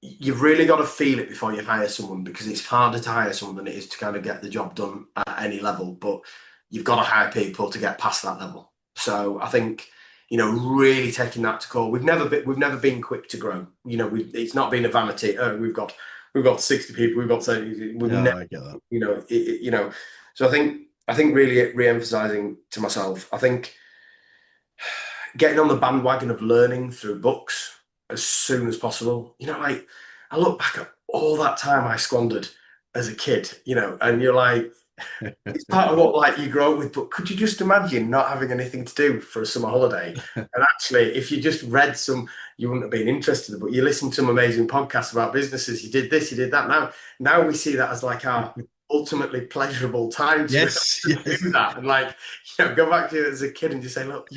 you've really got to feel it before you hire someone because it's harder to hire someone than it is to kind of get the job done at any level. But you've got to hire people to get past that level. So I think, really taking that to core. We've never been quick to grow. It's not been a vanity. Oh, we've got 60 people. We've got 30. We've Yeah, never, I get that. So I think really re-emphasizing to myself. I think getting on the bandwagon of learning through books as soon as possible. Like I look back at all that time I squandered as a kid, and you're like, it's part of what like you grow up with. But could you just imagine not having anything to do for a summer holiday? And actually, if you just read you wouldn't have been interested, but you listened to some amazing podcasts about businesses. You did this, you did that. Now we see that as like our ultimately pleasurable time to be able Yes, to yes. do that. And like, go back to it as a kid and just say, look,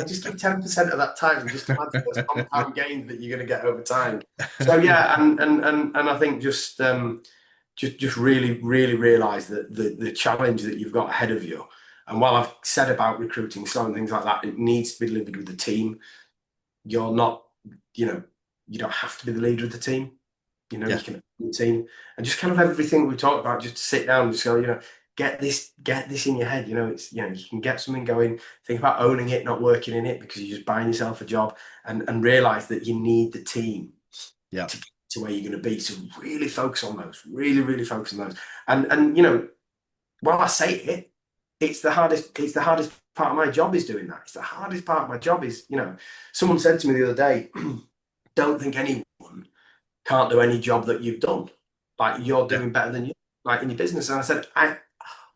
just give 10% of that time and just imagine those compound gains that you're going to get over time. So yeah, and I think just really, really realize that the challenge that you've got ahead of you. And while I've said about recruiting slow and things like that, it needs to be delivered with the team. You're not, you know, you don't have to be the leader of the team. You Yeah, can have the team and just kind of everything we talked about, just sit down and just go, get this in your head. You can get something going, think about owning it, not working in it because you're just buying yourself a job and realize that you need the team yeah. to get to where you're going to be. So really focus on those, really, really focus on those. And while I say it, it's the hardest part of my job is doing that. It's the hardest part of my job is, someone said to me the other day, don't think anyone can't do any job that you've done. Like you're Yeah. doing better than you, like in your business. And I said, I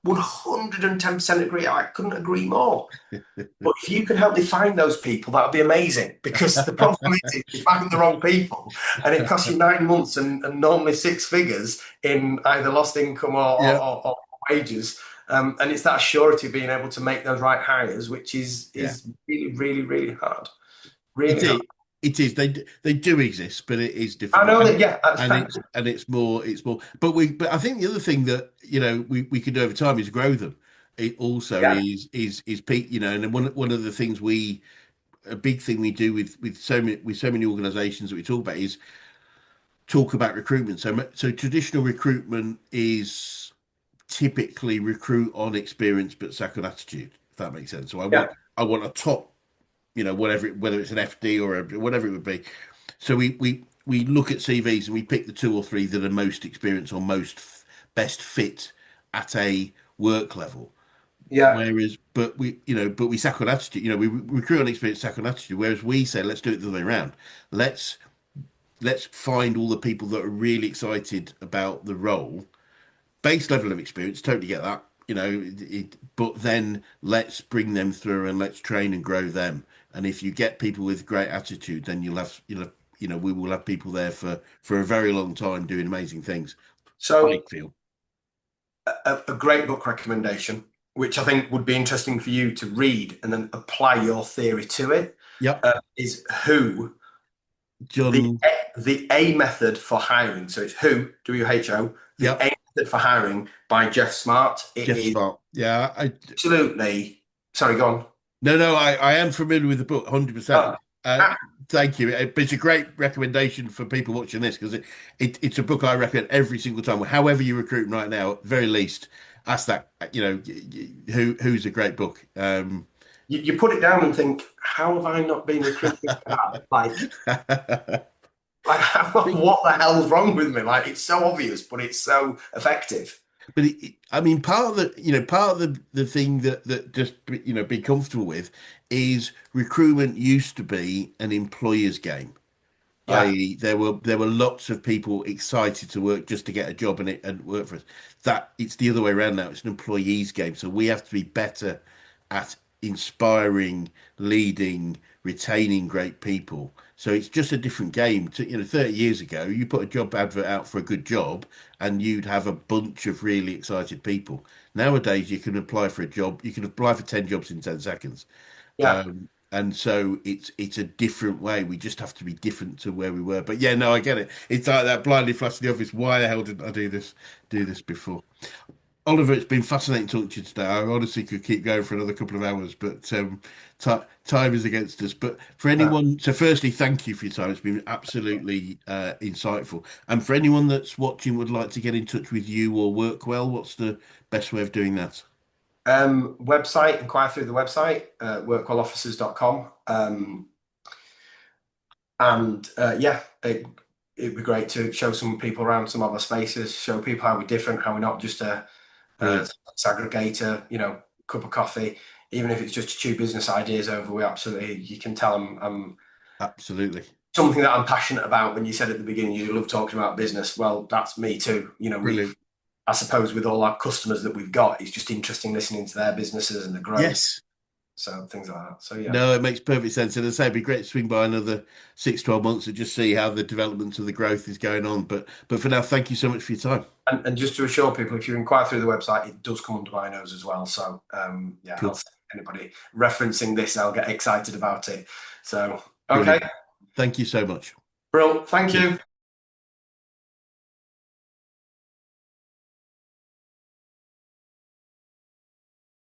110% agree. I couldn't agree more. But if you could help me find those people, that would be amazing. Because the problem is, if you find the wrong people, and it costs you 9 months and normally six figures in either lost income Yeah, or wages. And it's that surety of being able to make those right hires, which is yeah. really, really, really hard. Really It hard. is. It is. They do exist, but it is I difficult, know that, yeah. and it's more. But I think the other thing that we could do over time is grow them. It also Yeah, is peak. And then one of the things a big thing we do with so many organisations that we talk about is talk about recruitment. So traditional recruitment is typically recruit on experience but sack on attitude. If that makes sense. So I yeah, want I want a top, whatever, whether it's an FD or whatever it would be. So we look at CVs and we pick the two or three that are most experienced or best fit at a work level. Yeah. Whereas, but we sack on attitude. We recruit on experience, sack on attitude. Whereas we say, let's do it the other way around. Let's let's find all the people that are really excited about the role. Base level of experience, totally get that. But then let's bring them through and let's train and grow them. And if you get people with great attitude, then we will have people there for a very long time doing amazing things. I So feel. a great book recommendation, which I think would be interesting for you to read and then apply your theory to it, Yep. is Who, the John. the A method for hiring. So it's Who, WHO, the Yep. A method for hiring by Jeff Smart. It Jeff is Smart. Yeah. absolutely, sorry, go on. No. I am familiar with the book, 100%. Oh, Uh, ah, Thank you. But it's a great recommendation for people watching this because it's a book I recommend every single time. However you recruit right now, at the very least, ask that. Who's a great book. you put it down and think, how have I not been recruited for that? Like, what the hell's wrong with me? Like, it's so obvious, but it's so effective. But I mean, part of the thing that just be comfortable with is recruitment used to be an employer's game. Yeah, I.e., there were lots of people excited to work just to get a job and work for us. That it's the other way around now. It's an employees game. So we have to be better at inspiring, leading, retaining great people. So it's just a different game. 30 years ago, you put a job advert out for a good job and you'd have a bunch of really excited people. Nowadays, you can apply for a job. You can apply for 10 jobs in 10 seconds. yeah. And so it's a different way. We just have to be different to where we were. But yeah, no, I get it. It's like that blindly flash in the office. Why the hell didn't I do this before? Oliver, it's been fascinating talking to you today. I honestly could keep going for another couple of hours, but time is against us. But for anyone, so firstly, thank you for your time. It's been absolutely insightful. And for anyone that's watching would like to get in touch with you or work well, what's the best way of doing that? Website, inquire through the website, workwelloffices.com. Yeah, it'd be great to show some people around some other spaces, show people how we're different, how we're not just a Brilliant. segregator, cup of coffee. Even if it's just to chew business ideas over, you can tell them Absolutely. something that I'm passionate about. When you said at the beginning you love talking about business, well, that's me too. Brilliant. I suppose with all our customers that we've got, it's just interesting listening to their businesses and the growth. Yes. So things like that. So yeah. No, it makes perfect sense. And as I say, it'd be great to swing by another 6, 12 months and just see how the development of the growth is going on. But for now, thank you so much for your time. And just to assure people, if you inquire through the website, it does come under my nose as well. So yeah, Cool. anybody referencing this, I'll get excited about it. So okay, Brilliant. Thank you so much. Brill, thank Cheers. you.